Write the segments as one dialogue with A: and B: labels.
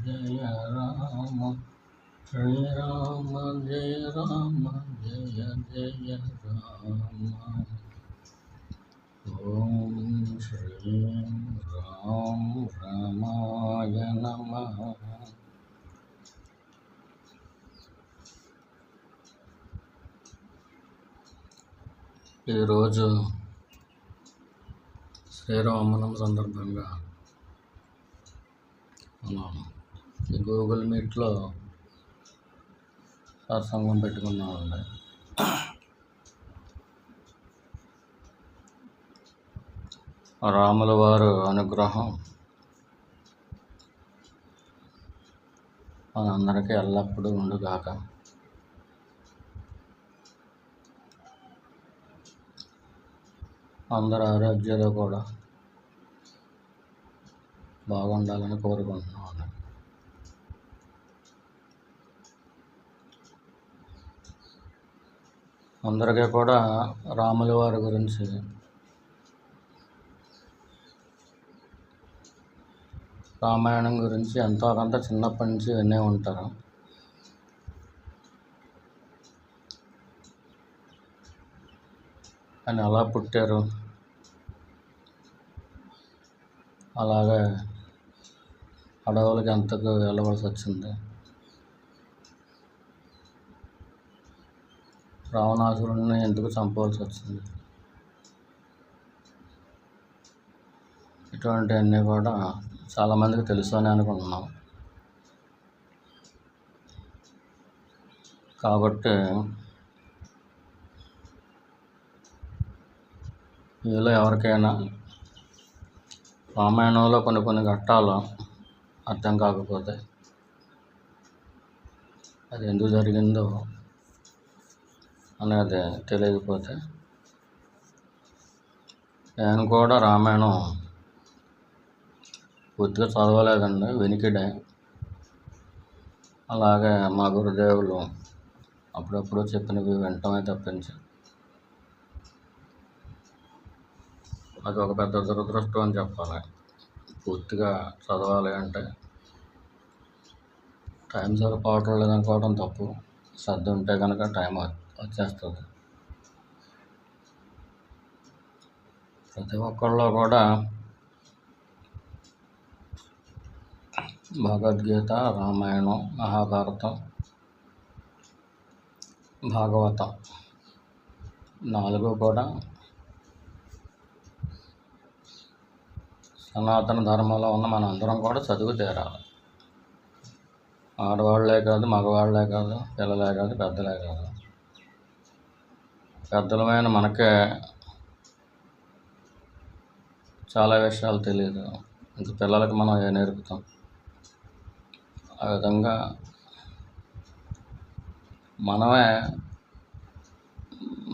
A: జయ రామ శ్రీరామ జయ రామ జయ జయ రామ. ఓం శ్రీ రామ రామాయ నమః. ఈరోజు శ్రీరామనవమి సందర్భంగా ఈ గూగుల్ మీట్లో సత్సంగం పెట్టుకున్నామండి. రాముల వారు అనుగ్రహం మనందరికీ ఎల్లప్పుడూ ఉండుగాక. అందరి ఆరోగ్యాలు కూడా బాగుండాలని కోరుకుంటున్నాను. అందరికీ కూడా రాముల వారి గురించి రామాయణం గురించి ఎంతో కొంత చిన్నప్పటి నుంచి వినే ఉంటారు. ఆయన ఎలా పుట్టారు, అలాగే అడవులకి ఎంతకు వెళ్ళవలసి వచ్చింది, రావణాసురుడిని ఎందుకు చంపవలసి వచ్చింది, ఇటువంటివన్నీ కూడా చాలామందికి తెలుసు అని అనుకుంటున్నాం. కాబట్టి మీలో ఎవరికైనా రామాయణంలో కొన్ని ఘట్టాలు అర్థం కాకపోతే, అది ఎందుకు జరిగిందో అనేది తెలియకపోతే, నేను కూడా రామాయణం పూర్తిగా చదవలేదండి, వెనికిడే. అలాగే మా గురుదేవులు అప్పుడప్పుడు చెప్పినవి వినటమే తప్పించి అది ఒక పెద్ద దురదృష్టం అని చెప్పాలి. పూర్తిగా చదవాలి అంటే టైం సరిపోవటం లేదనుకోవడం తప్పు. శ్రద్ధ ఉంటే కనుక టైం వచ్చేస్తుంది. ప్రతి ఒక్కళ్ళు కూడా భగవద్గీత, రామాయణం, మహాభారతం, భాగవతం 4 కూడా సనాతన ధర్మంలో ఉన్న మనందరం కూడా చదివి తీరాలి. ఆడవాళ్లే కాదు, మగవాళ్లే కాదు, పిల్లలే కాదు, పెద్దలే కాదు. పెద్దలమైన మనకే చాలా విషయాలు తెలియదు, ఇంక పిల్లలకి మనం ఏ నేర్పుతాం? ఆ విధంగా మనమే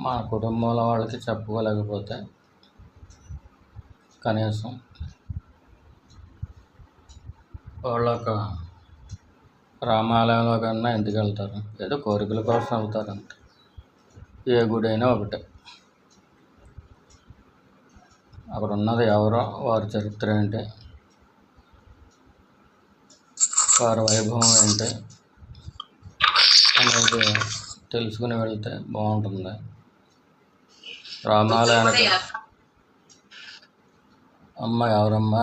A: మన కుటుంబంలో వాళ్ళకి చెప్పుకోలేకపోతే కనీసం వాళ్ళొక రామాలయంలో కన్నా ఎందుకు వెళ్తారు? ఏదో కోరికల కోసం వెళ్తారంటే. ఏ గుడి అయినా ఒకటే. అక్కడ ఉన్నది ఎవరో, వారి చరిత్ర ఏంటి, వారి వైభవం ఏంటి అనేది తెలుసుకుని వెళ్తే బాగుంటుంది. రామాలయానికి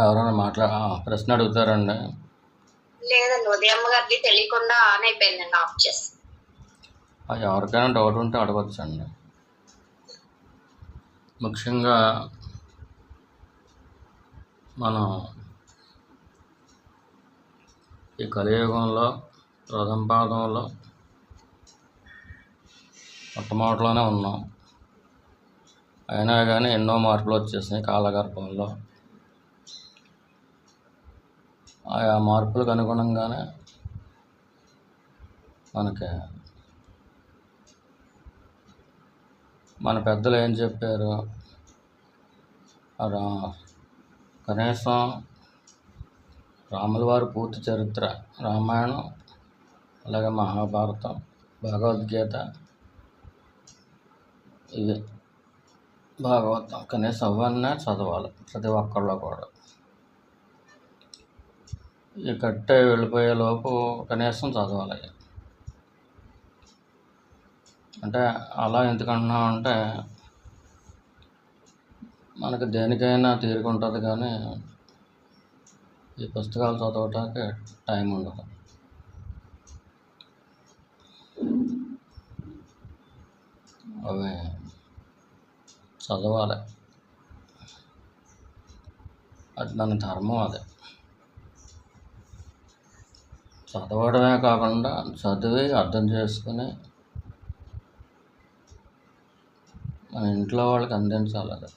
A: ఎవరైనా ప్రశ్న అడుగుతారండి?
B: లేదండి, ఉదయం గారికి తెలియకుండా ఆన్ అయిపోయిందండి, ఆఫ్ చేసి.
A: ఎవరికైనా డౌట్ ఉంటే అడగచ్చండి. ముఖ్యంగా మనం ఈ కలియుగంలో ప్రథమ పాదంలో మొట్టమొదటిలోనే ఉన్నాం. అయినా కానీ ఎన్నో మార్పులు వచ్చేసినాయి కాలగర్భంలో. ఆయా మార్పులకు అనుగుణంగానే మనకి మన పెద్దలు ఏం చెప్పారు, కనీసం రాముల వారి పూర్తి చరిత్ర రామాయణం, అలాగే మహాభారతం, భగవద్గీత, ఇవి భాగవతం కనీసం అవన్నీ చదవాలి ప్రతి ఒక్కళ్ళు కూడా. ఈ కట్టే వెళ్ళిపోయే లోపు కనీసం చదవాలి. అంటే అలా ఎందుకంటున్నాం అంటే మనకు దేనికైనా తీరిక ఉంటుంది, కానీ ఈ పుస్తకాలు చదవటానికి టైం ఉండదు. అవి చదవాలి, అది మన ధర్మం. అది చదవడమే కాకుండా చదివి అర్థం చేసుకుని మన ఇంట్లో వాళ్ళకి అందించాలి. అది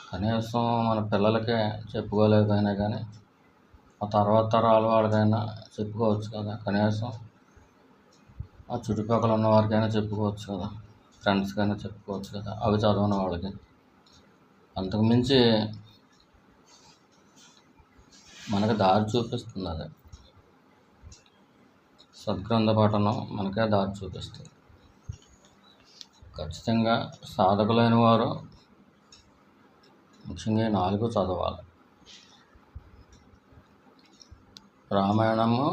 A: కనీసం మన పిల్లలకే చెప్పుకోలేకపోయినా కానీ ఆ తర్వాత తరాల వాళ్ళకైనా చెప్పుకోవచ్చు కదా, కనీసం ఆ చుట్టుపక్కల ఉన్న వారికైనా చెప్పుకోవచ్చు కదా, ఫ్రెండ్స్కైనా చెప్పుకోవచ్చు కదా, అవి చదవని వాళ్ళకి. అంతకుమించి మనకు దారి చూపిస్తుంది. అది సద్గ్రంథ పఠనం మనకే దారి చూపిస్తుంది. ఖచ్చితంగా సాధకులైన వారు ముఖ్యంగా 4 చదవాలి. రామాయణము,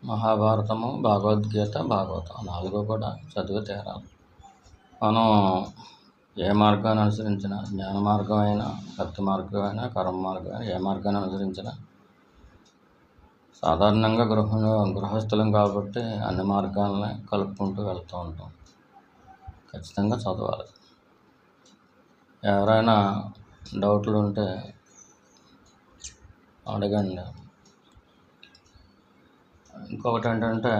A: మహాభారతము, భగవద్గీత, భాగవతం 4 కూడా చదివి తీరాలి. మనం ఏ మార్గాన్ని అనుసరించినా, జ్ఞాన మార్గం అయినా, భక్తి మార్గం అయినా, కర్మ మార్గం అయినా, ఏ మార్గాన్ని అనుసరించినా సాధారణంగా గృహస్థులం కాబట్టి అన్ని మార్గాలని కలుపుకుంటూ వెళ్తూ ఉంటాం. ఖచ్చితంగా చదవాలి. ఎవరైనా డౌట్లు ఉంటే అడగండి. ఇంకొకటి ఏంటంటే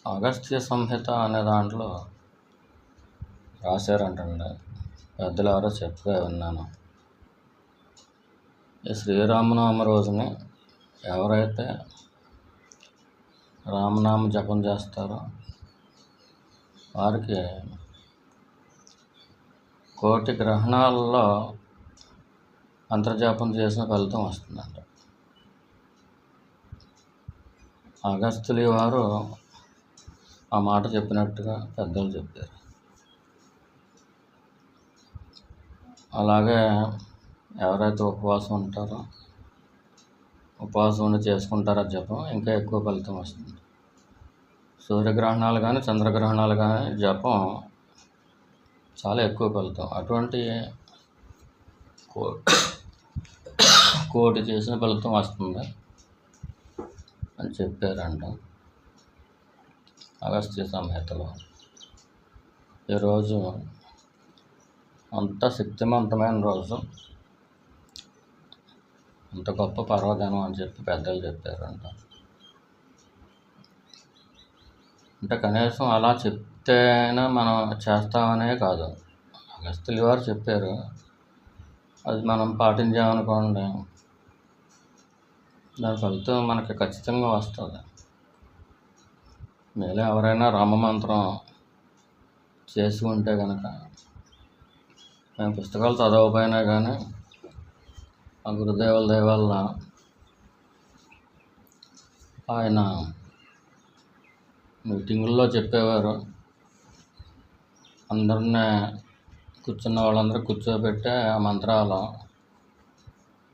A: అగస్త్య సంహిత అనే దాంట్లో రాశారంటండి, పెద్దలు ఎవరో చెప్పే విన్నాను. ఈ శ్రీరామనవమి రోజుని ఎవరైతే రామనామ జపం చేస్తారో వారికి 1,000,000 గ్రహణాలలో అంతర్జాపం చేసిన ఫలితం వస్తుందంట. అగస్త్యులు వారు ఆ మాట చెప్పినట్టుగా పెద్దలు చెప్పారు. అలాగే ఎవరైతే ఉపవాసం ఉంటారో, ఉపవాసం ఉండి చేసుకుంటారో జపం, ఇంకా ఎక్కువ ఫలితం వస్తుంది. సూర్యగ్రహణాలు కానీ చంద్రగ్రహణాలు కానీ జపం చాలా ఎక్కువ ఫలితం. అటువంటి 1,000,000 చేసిన ఫలితం వస్తుంది అని చెప్పారంట అగస్త్య సంహితలో. ఈరోజు అంత శక్తివంతమైన రోజు, అంత గొప్ప పర్వదినం అని చెప్పి పెద్దలు చెప్పారంట. అంటే కనీసం అలా చెప్తేనే మనం చేస్తామనే కాదు, అగస్త్యులు వారు చెప్పారు, అది మనం పాటించామనుకోండి దాని ఫలితం మనకి ఖచ్చితంగా వస్తుంది. మీలో ఎవరైనా రామమంత్రం చేసి ఉంటే కనుక, మేము పుస్తకాలు చదవకపోయినా కానీ ఆ గురుదేవుల దయ వల్ల ఆయన మీటింగుల్లో చెప్పేవారు. అందరినీ కూర్చున్న వాళ్ళందరూ కూర్చోబెట్టి ఆ మంత్రాలు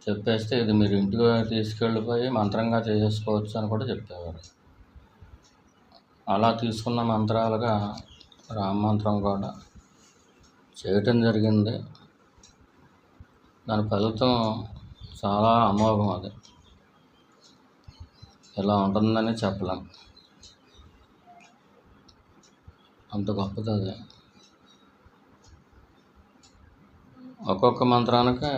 A: చెప్పేస్తే ఇది మీరు ఇంటికి తీసుకెళ్ళిపోయి మంత్రంగా చేసుకోవచ్చు అని కూడా చెప్పేవారు. అలా తీసుకున్న మంత్రాలుగా రామ మంత్రం కూడా చేయటం జరిగింది. దాని ఫలితం చాలా అమోఘం. అది ఇలా ఉంటుందని చెప్పలేం, అంత గొప్పది అది. ఒక్కొక్క మంత్రానికి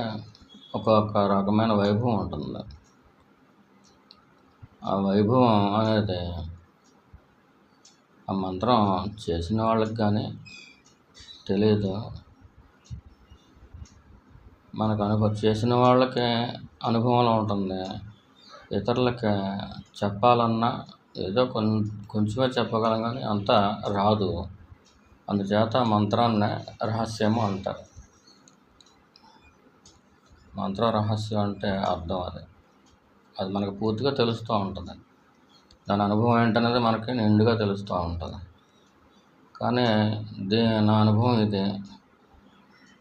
A: ఒక్కొక్క రకమైన వైభవం ఉంటుంది. ఆ వైభవం అనేది ఆ మంత్రం చేసిన వాళ్ళకి కానీ తెలియదు. మనకు చేసిన వాళ్ళకి అనుభవంలో ఉంటుంది, ఇతరులకి చెప్పాలన్నా ఏదో కొంచెమే చెప్పగలం కానీ అంత రాదు. అందుచేత మంత్రాన్ని రహస్యము అంటారు. మంత్ర రహస్యం అంటే అర్థం అది మనకు పూర్తిగా తెలుస్తూ ఉంటుంది. దాని అనుభవం ఏంటనేది మనకి నిండుగా తెలుస్తూ ఉంటుంది. కానీ నా అనుభవం ఇది,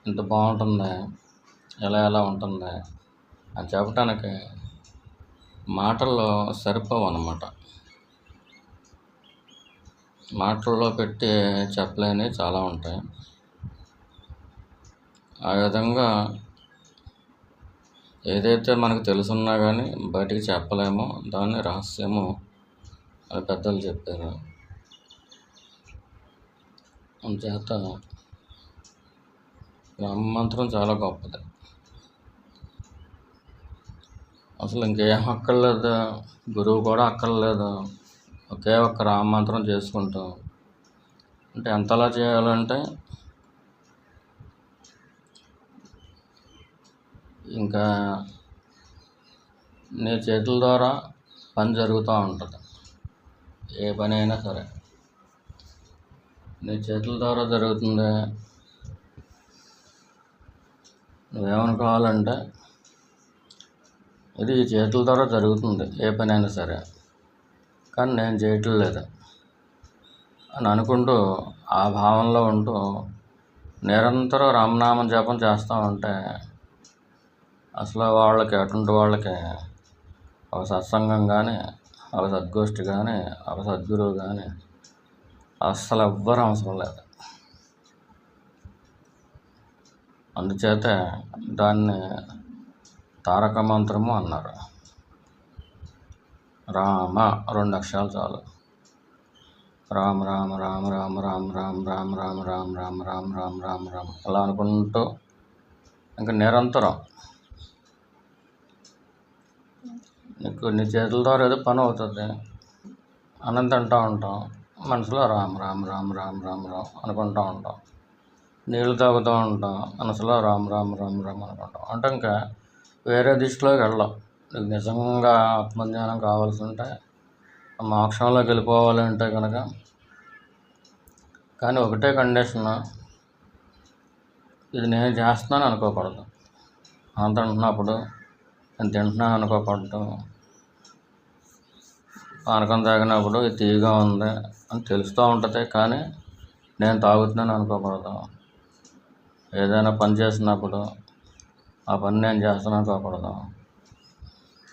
A: ఇంత బాగుంటుంది, ఎలా ఉంటుంది అని చెప్పటానికి మాటల్లో సరిపోవు అన్నమాట. మాటల్లో పెట్టి చెప్పలేనివి చాలా ఉంటాయి. ఆ విధంగా ఏదైతే మనకు తెలుసున్నా కానీ బయటికి చెప్పలేమో దాన్ని రహస్యము అని పెద్దలు చెప్పారు. అందుచేత బ్రహ్మమంత్రం చాలా గొప్పది. అసలు ఇంకేం అక్కర్లేదు, గురువు కూడా అక్కర్లేదు. ఒకే ఒక్క రామమంత్రం చేసుకుంటాం. అంటే ఎంతలా చేయాలంటే ఇంకా నీ చేతుల ద్వారా పని జరుగుతూ ఉంటుంది. ఏ పని అయినా సరే నీ చేతుల ద్వారా జరుగుతుంది. నువ్వేమనుకోవాలంటే ఇది ఈ చేతుల ద్వారా జరుగుతుంది ఏ పని అయినా సరే, కానీ నేను చేయటం లేదు అని అనుకుంటూ ఆ భావనలో ఉంటూ నిరంతరం రామనామం జపం చేస్తూ ఉంటే అసలు అటువంటి వాళ్ళకి ఒక సత్సంగం కానీ, ఒక సద్గోష్ఠి కానీ, ఒక సద్గురువు కానీ అస్సలు ఎవ్వరు అవసరం లేదు. అందుచేత దాన్ని తారక మంత్రము అన్నారు. రామ 2 అక్షరాలు చాలు. రామ రామ రామ రామ రామ రామ రామ రామ రామ రామ రామ రామ రామ రామ అలా అనుకుంటూ ఇంకా నిరంతరం నీ చేతుల ద్వారా ఏదో పని అవుతుంది. అన్నం తింటూ ఉంటాం, మనసులో రామ రామ రామ రామ రామ రామ అనుకుంటూ ఉంటాం. నీళ్ళు తాగుతూ ఉంటాం, మనసులో రామ రామ రామ రామ అనుకుంటాం. అంటే ఇంకా వేరే దిశలోకి వెళ్ళాం. నీకు నిజంగా ఆత్మజ్ఞానం కావాల్సి ఉంటే, మోక్షంలోకి వెళ్ళిపోవాలంటే కనుక, కానీ ఒకటే కండిషన్, ఇది నేను చేస్తున్నాను అనుకోకూడదు. అన్నం తింటున్నప్పుడు నేను తింటున్నాను అనుకోకూడదు. పానకం తాగినప్పుడు ఇది తీయగా ఉంది అని తెలుస్తూ ఉంటుంది, కానీ నేను తాగుతున్నాను అనుకోకూడదు. ఏదైనా పని చేసినప్పుడు ఆ పని నేను చేస్తాను అనుకోకూడదు.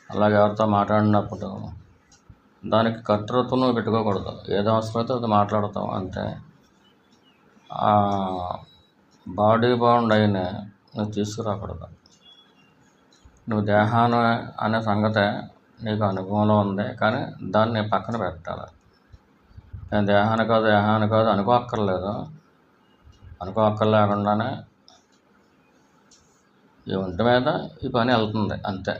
A: అలాగే ఎవరితో మాట్లాడినప్పుడు దానికి కర్తృత్వం నువ్వు పెట్టుకోకూడదు. ఏది అవసరమైతే అది మాట్లాడతాం అంతే. బాడీ బౌండ్ అయిన నువ్వు తీసుకురాకూడదు. నువ్వు దేహాన్ని అనే సంగతే నీకు అనుభవంలో ఉంది, కానీ దాన్ని పక్కన పెట్టాలి. నేను దేహాన్ని కాదు అనుకోక్కర్లేదు. అనుకోక్కర్లేకుండానే ఈ ఒంటి మీద ఈ పని వెళ్తుంది అంతే.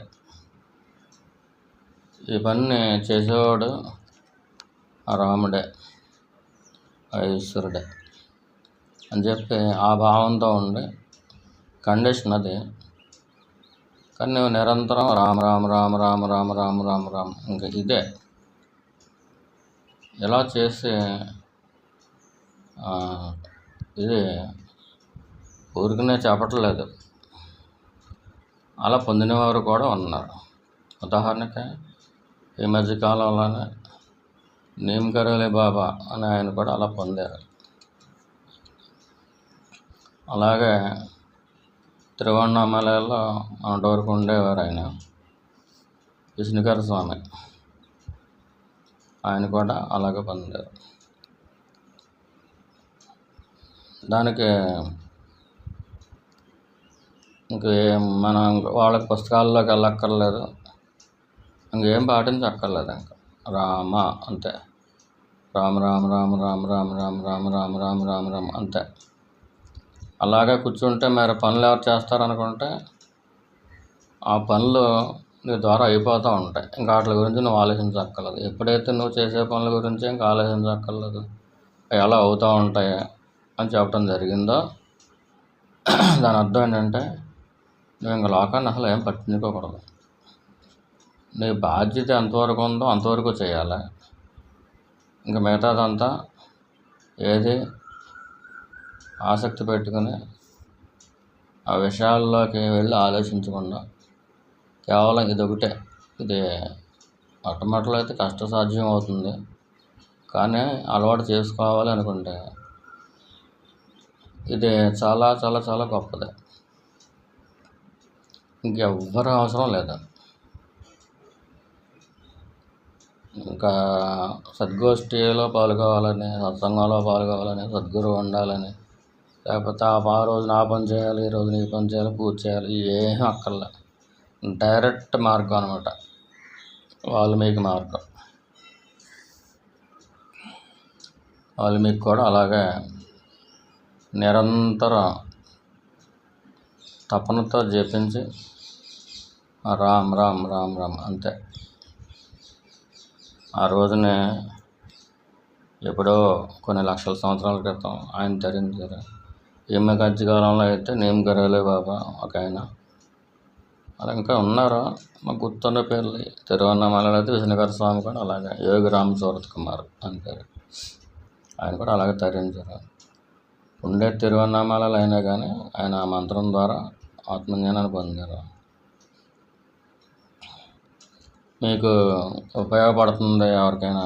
A: ఈ పనిని చేసేవాడు ఆ రాముడే, ఆ ఈశ్వరుడే అని చెప్పి ఆ భావంతో ఉండి కండిషన్ అది. కానీ నువ్వు నిరంతరం రామ రామ రామ రామ రామ రామ రామ రామ ఇంకా ఇదే ఇలా చేసి ఇది ఊరికనే చెప్పట్లేదు, అలా పొందినవారు కూడా ఉన్నారు. ఉదాహరణకి ఈ మధ్యకాలంలోనే నీమ్ కరోలే బాబా అని ఆయన కూడా అలా పొందారు. అలాగే తిరువణ్ణామలలో మొన్నటి వరకు ఉండేవారు ఆయన, విష్ణుకర స్వామి, ఆయన కూడా అలాగే పొందారు. దానికి మనం వాళ్ళకి పుస్తకాల్లోకి వెళ్ళక్కర్లేదు, ఇంకేం పాటించక్కర్లేదు. ఇంకా రామ అంతే. రామ రామ రామ రామ రామ రామ రామ రామ రామ రామ రామ అంతే. అలాగే కూర్చుంటే మరి పనులు ఎవరు చేస్తారనుకుంటే ఆ పనులు నీ ద్వారా అయిపోతూ ఉంటాయి. ఇంకా వాటి గురించి నువ్వు ఆలోచించక్కర్లేదు. ఎప్పుడైతే నువ్వు చేసే పనుల గురించి ఇంకా ఆలోచించక్కర్లేదు, ఎలా అవుతూ ఉంటాయి అని చెప్పడం జరిగిందో దాని అర్థం ఏంటంటే నువ్వు ఇంకా లోకాన్ని అసలు ఏం పట్టించుకోకూడదు. నీ బాధ్యత ఎంతవరకు ఉందో అంతవరకు చేయాలి. ఇంకా మిగతాదంతా ఏది ఆసక్తి పెట్టుకుని ఆ విషయాల్లోకి వెళ్ళి ఆలోచించకుండా కేవలం ఇదొకటే. ఇది మొట్టమొదటిలో అయితే కష్టసాధ్యం అవుతుంది, కానీ అలవాటు చేసుకోవాలి అనుకుంటే ఇది చాలా చాలా చాలా గొప్పది. ఇంకెవ్వరు అవసరం లేదు. ఇంకా సద్గోష్ఠిలో పాల్గొవాలని, సత్సంగంలో పాల్గొవాలని, సద్గురువు ఉండాలని, లేకపోతే ఆ రోజున ఆ పని చేయాలి, ఈ రోజున ఈ పని చేయాలి, పూజ చేయాలి, ఏం అక్కర్లే. డైరెక్ట్ మార్గం అనమాట వాల్మీకి మార్గం. వాల్మీకి కూడా అలాగే నిరంతరం తపనతో జపించి రామ్ రామ్ రామ్ రామ్ అంతే. ఆ రోజునే ఎప్పుడో కొన్ని లక్షల సంవత్సరాల క్రితం ఆయన ధరించారు. ఈమె మధ్యకాలంలో అయితే నేమ్ గరేలే బాబా ఒక ఆయన, అలా ఇంకా ఉన్నారు మాకు గుర్తున్న పేర్లు. తిరువన్నామలలో అయితే విష్ణుగారి స్వామి కూడా అలాగే యోగి రామ్ సూరత్ కుమార్ అని పేరు, ఆయన కూడా అలాగే ధరించారు. ఉండే తిరువన్నామలలో అయినా కానీ ఆయన ఆ మంత్రం ద్వారా ఆత్మజ్ఞానాన్ని పొందారు. మీకు ఉపయోగపడుతుంది ఎవరికైనా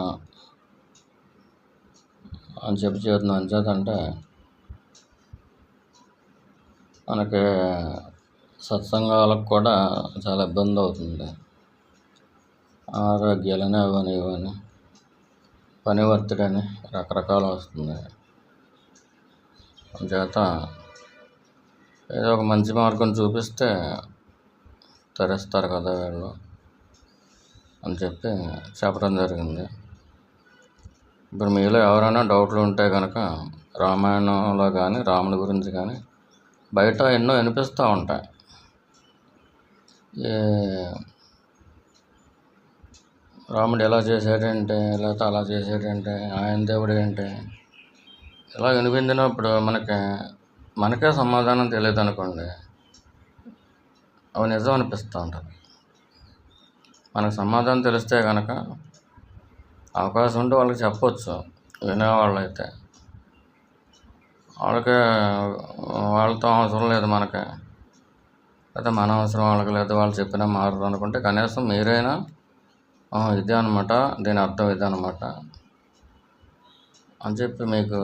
A: అని చెప్పి చేస్తున్నాను. అంచేతంటే మనకి సత్సంగాలకు కూడా చాలా ఇబ్బంది అవుతుంది. ఆరోగ్యాలని అవని ఇవని పని ఒత్తిడని రకరకాలు వస్తుంది. అంచేత ఏదో ఒక మంచి మార్గం చూపిస్తే తరిస్తారు కదా వీళ్ళు అని చెప్పి చెప్పడం జరిగింది. ఇప్పుడు మీలో ఎవరైనా డౌట్లు ఉంటే కనుక రామాయణంలో కానీ రాముడి గురించి కానీ బయట ఎన్నో వినిపిస్తూ ఉంటాయి. రాముడు ఎలా చేశాడంటే, లేకపోతే అలా చేశాడంటే, ఆయన దేవుడు ఏంటి, ఇలా వినిపించినప్పుడు మనకే సమాధానం తెలియదు అనుకోండి, అవి నిజం అనిపిస్తూ ఉంటుంది. మనకు సమాధానం తెలిస్తే కనుక అవకాశం ఉంటే వాళ్ళకి చెప్పొచ్చు. వినేవాళ్ళు అయితే వాళ్ళతో అవసరం లేదు మనకి, లేదా మన అవసరం వాళ్ళకి లేదు, వాళ్ళు చెప్పినా మారరు అనుకుంటే కనీసం మీరైనా ఇదే అనమాట, దీని అర్థం ఇదే అనమాట అని చెప్పి మీకు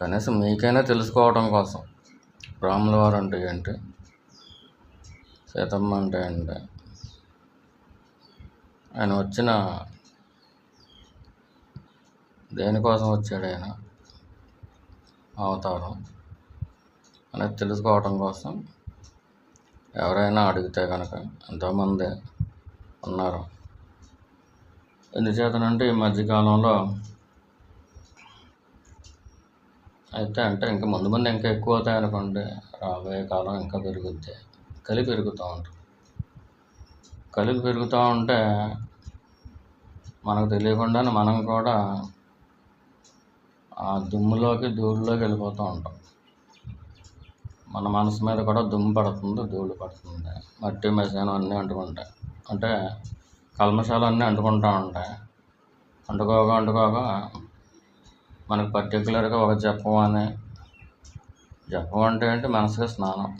A: కనీసం మీకైనా తెలుసుకోవడం కోసం రాముల వారు అంటే ఏంటి, సీతమ్మ అంటే ఏంటి, ఆయన వచ్చిన దేనికోసం వచ్చాడు, ఆయన అవతారం అనేది తెలుసుకోవటం కోసం ఎవరైనా అడిగితే కనుక ఎంతోమంది ఉన్నారు. ఎందుచేతనంటే ఈ మధ్యకాలంలో అయితే అంటే ఇంకా ముందు ముందు ఇంకా ఎక్కువ అవుతాయి అనుకోండి, రాబోయే కాలం ఇంకా పెరుగుద్ది. కలిపి పెరుగుతూ ఉంటుంది. కలిపి పెరుగుతూ ఉంటే మనకు తెలియకుండానే మనం కూడా ఆ దుమ్ములోకి ధూళిలోకి వెళ్ళిపోతూ ఉంటాం. మన మనసు మీద కూడా దుమ్ము పడుతుంది, ధూళి పడుతుంది, మట్టి మశానం అన్నీ అంటుకుంటాయి. అంటే కల్మషాలు అన్నీ అంటుకుంటూ ఉంటాయి. అంటుకోగా మనకు పర్టికులర్గా ఒక జపం అంటే ఏంటి, మనసుకి స్నానం.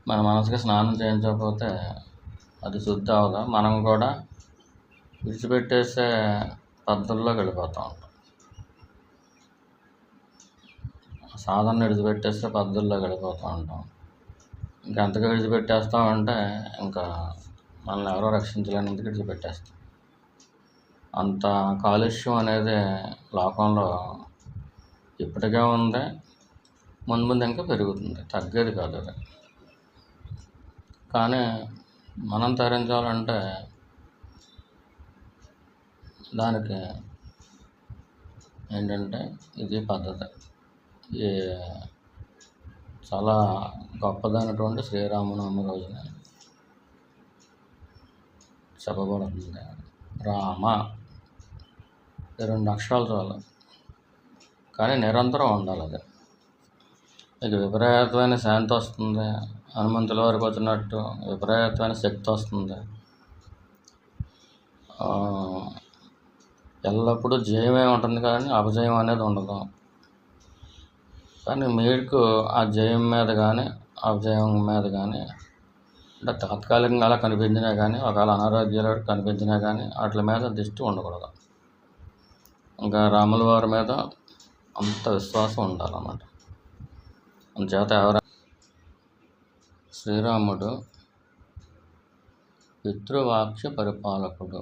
A: మన మనసుకి స్నానం చేయించకపోతే అది శుద్ధి అవదా, మనం కూడా విడిచిపెట్టేసే పద్ధతుల్లోకి వెళ్ళిపోతూ ఉంటాం. సాధన విడిచిపెట్టేస్తే పద్ధతుల్లోకి వెళ్ళిపోతూ ఉంటాం. ఇంకెంతగా విడిచిపెట్టేస్తామంటే ఇంకా మనల్ని ఎవరో రక్షించలేనందుకు విడిచిపెట్టేస్తాం. అంత కాలుష్యం అనేది లోకంలో ఇప్పటికే ఉంది, ముందు ముందు ఇంకా పెరుగుతుంది, తగ్గేది కాదు అది. కానీ మనం తరించాలంటే దానికి ఏంటంటే ఇది పద్ధతి. చాలా గొప్పదైనటువంటి శ్రీరామనవమి రోజున చెప్పబడుతుంది. రామ 2 అక్షరాలు చాలు, కానీ నిరంతరం ఉండాలి. అది మీకు విపరీతమైన శాంతి వస్తుంది, హనుమంతుల వారికి వచ్చినట్టు విపరీతమైన శక్తి వస్తుంది. ఎల్లప్పుడూ జయమే ఉంటుంది కానీ అపజయం అనేది ఉండదు. కానీ మీకు ఆ జయం మీద కానీ అపజయం మీద కానీ అంటే తాత్కాలికంగా అలా కనిపించినా కానీ, ఒకవేళ అనారోగ్యాలు కనిపించినా కానీ వాటి మీద దృష్టి ఉండకూడదు. ఇంకా రాముల వారి మీద అంత విశ్వాసం ఉండాలన్నమాట. అందుచేత శ్రీరాముడు పితృవాక్య పరిపాలకుడు.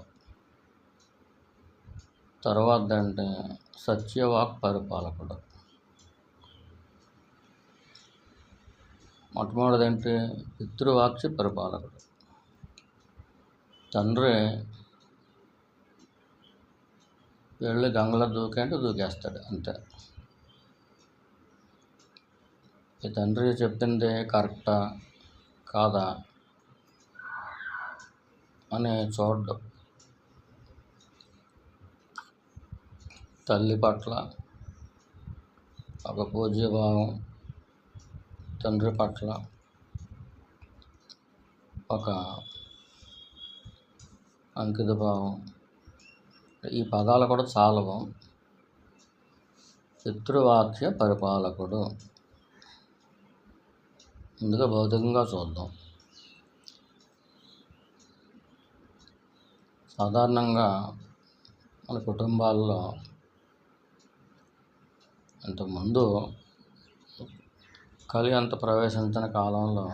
A: తర్వాత అంటే సత్యవాక్ పరిపాలకుడు. మొట్టమొదటిది ఏంటి? పితృవాక్య పరిపాలకుడు. తండ్రి వెళ్ళి గంగలో దూకంటే దూకేస్తాడు అంతే. ఈ తండ్రి చెప్పింది కరెక్టా కాదా అని చూడడం. తల్లి పట్ల ఒక పూజ్యభావం, తండ్రి పట్ల ఒక అంకిత భావం, ఈ పదాలు కూడా చాలవు. పితృవాక్య పరిపాలకుడు. ముందుగా భౌతికంగా చూద్దాం. సాధారణంగా మన కుటుంబాల్లో ఇంతకుముందు కలి అంత ప్రవేశించిన కాలంలో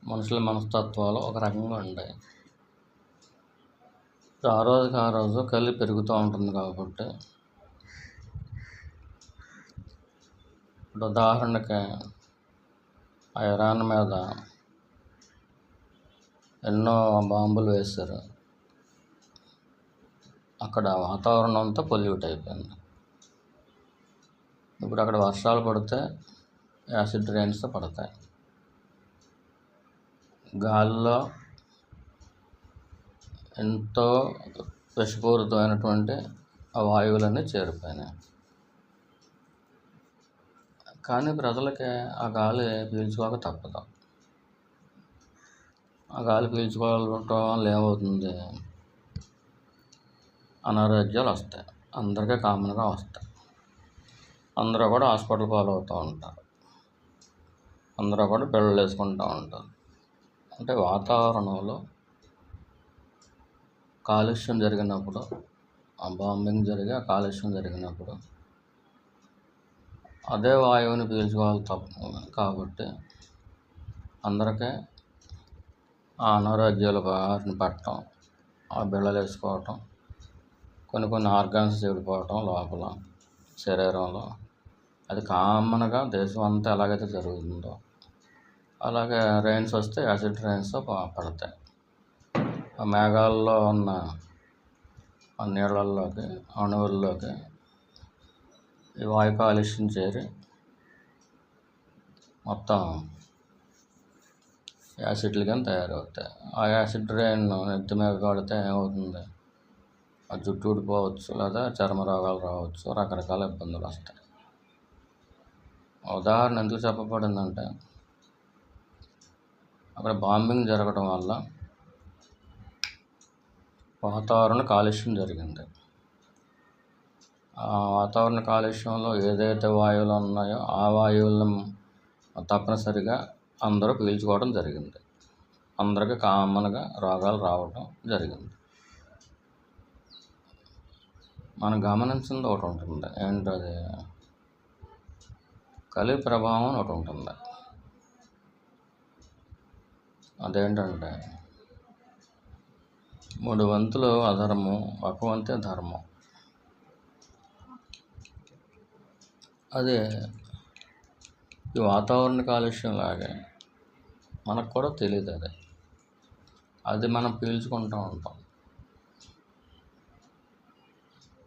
A: మనుషుల మనస్తత్వాలు ఒక రకంగా ఉంటాయి. ఆ రోజుకి ఆ రోజు కలి పెరుగుతూ ఉంటుంది కాబట్టి, ఇప్పుడు ఉదాహరణకి ఆ ఇరాన్ మీద ఎన్నో బాంబులు వేశారు. అక్కడ వాతావరణం అంతా పొల్యూట్ అయిపోయింది. ఇప్పుడు అక్కడ వర్షాలు పడితే యాసిడ్ రైన్స్ పడతాయి. గాలిలో ఎంతో విషపూరితమైనటువంటి ఆ వాయువులన్నీ చేరిపోయినాయి. కానీ ప్రజలకి ఆ గాలి పీల్చుకోక తప్పదు. ఆ గాలి పీల్చుకోవడం వల్ల ఏమవుతుంది? అనారోగ్యాలు వస్తాయి. అందరికీ కామన్గా వస్తాయి. అందరూ కూడా హాస్పిటల్ పాలవుతూ ఉంటారు. అందరూ కూడా బిళ్ళలు వేసుకుంటూ ఉంటారు. అంటే వాతావరణంలో కాలుష్యం జరిగినప్పుడు, ఆ బాంబింగ్ జరిగి ఆ కాలుష్యం జరిగినప్పుడు అదే వాయువుని పీల్చుకోవాలి కాబట్టి అందరికీ ఆ అనారోగ్యాల బారిన పడటం, ఆ బిళ్ళలు వేసుకోవటం, కొన్ని ఆర్గాన్స్ చెడిపోవటం లోపల శరీరంలో, అది కామన్గా దేశం అంతా ఎలాగైతే జరుగుతుందో అలాగే రైన్స్ వస్తే యాసిడ్ రైన్స్ పడతాయి. ఆ మేఘాల్లో ఉన్న ఆ నీళ్ళల్లోకి, అణువుల్లోకి ఈ వాయు కాలుష్యం చేరి మొత్తం యాసిడ్లు కానీ తయారవుతాయి. ఆ యాసిడ్ రైన్ నెత్తి మీద పడితే ఏమవుతుంది? ఆ జుట్టు ఊడిపోవచ్చు, లేదా చర్మ రోగాలు రావచ్చు, రకరకాల ఇబ్బందులు వస్తాయి. ఉదాహరణ ఎందుకు చెప్పబడిందంటే, అక్కడ బాంబింగ్ జరగడం వల్ల వాతావరణ కాలుష్యం జరిగింది. ఆ వాతావరణ కాలుష్యంలో ఏదైతే వాయువులు ఉన్నాయో ఆ వాయువులను తప్పనిసరిగా అందరూ పీల్చుకోవడం జరిగింది. అందరికీ కామన్గా రోగాలు రావడం జరిగింది. మనం గమనించింది ఒకటి ఉంటుంది. ఏంటది? కలి ప్రభావం ఒకటి ఉంటుంది. అదేంటంటే 3 వంతులు అధర్మం, ఒక వంతే ధర్మం. అదే ఈ వాతావరణ కాలుష్యం లాగే మనకు కూడా తెలియదు. అది మనం పీల్చుకుంటూ ఉంటాం.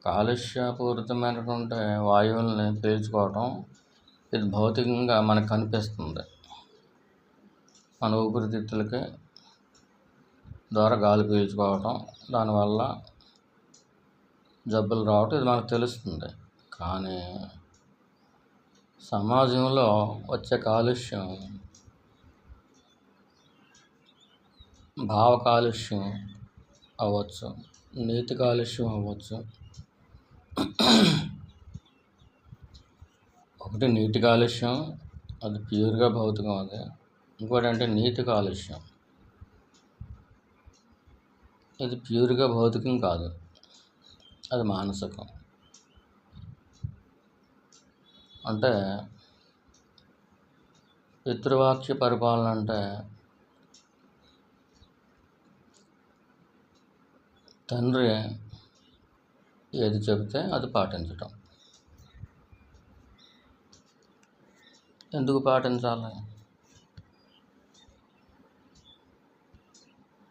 A: కాలుష్యపూరితమైనటువంటి వాయువుల్ని పీల్చుకోవటం ఇది భౌతికంగా మనకు కనిపిస్తుంది. మన ఊపిరితిత్తులకి ద్వారా గాలి పీల్చుకోవటం, దానివల్ల జబ్బులు రావటం ఇది మనకు తెలుస్తుంది. కానీ సమాజంలో వచ్చే కాలుష్యం భావ కాలుష్యం అవ్వచ్చు, నీతి కాలుష్యం అవ్వచ్చు. ఒకటి నీటి కాలుష్యం, అది ప్యూర్గా భౌతికం. అది ఇంకోటి అంటే నీతి కాలుష్యం, ఇది ప్యూర్గా భౌతికం కాదు. అది మానసికం. అంటే పితృవాక్య పరిపాలన అంటే తండ్రి ఏది చెబితే అది పాటించటం. ఎందుకు పాటించాలి?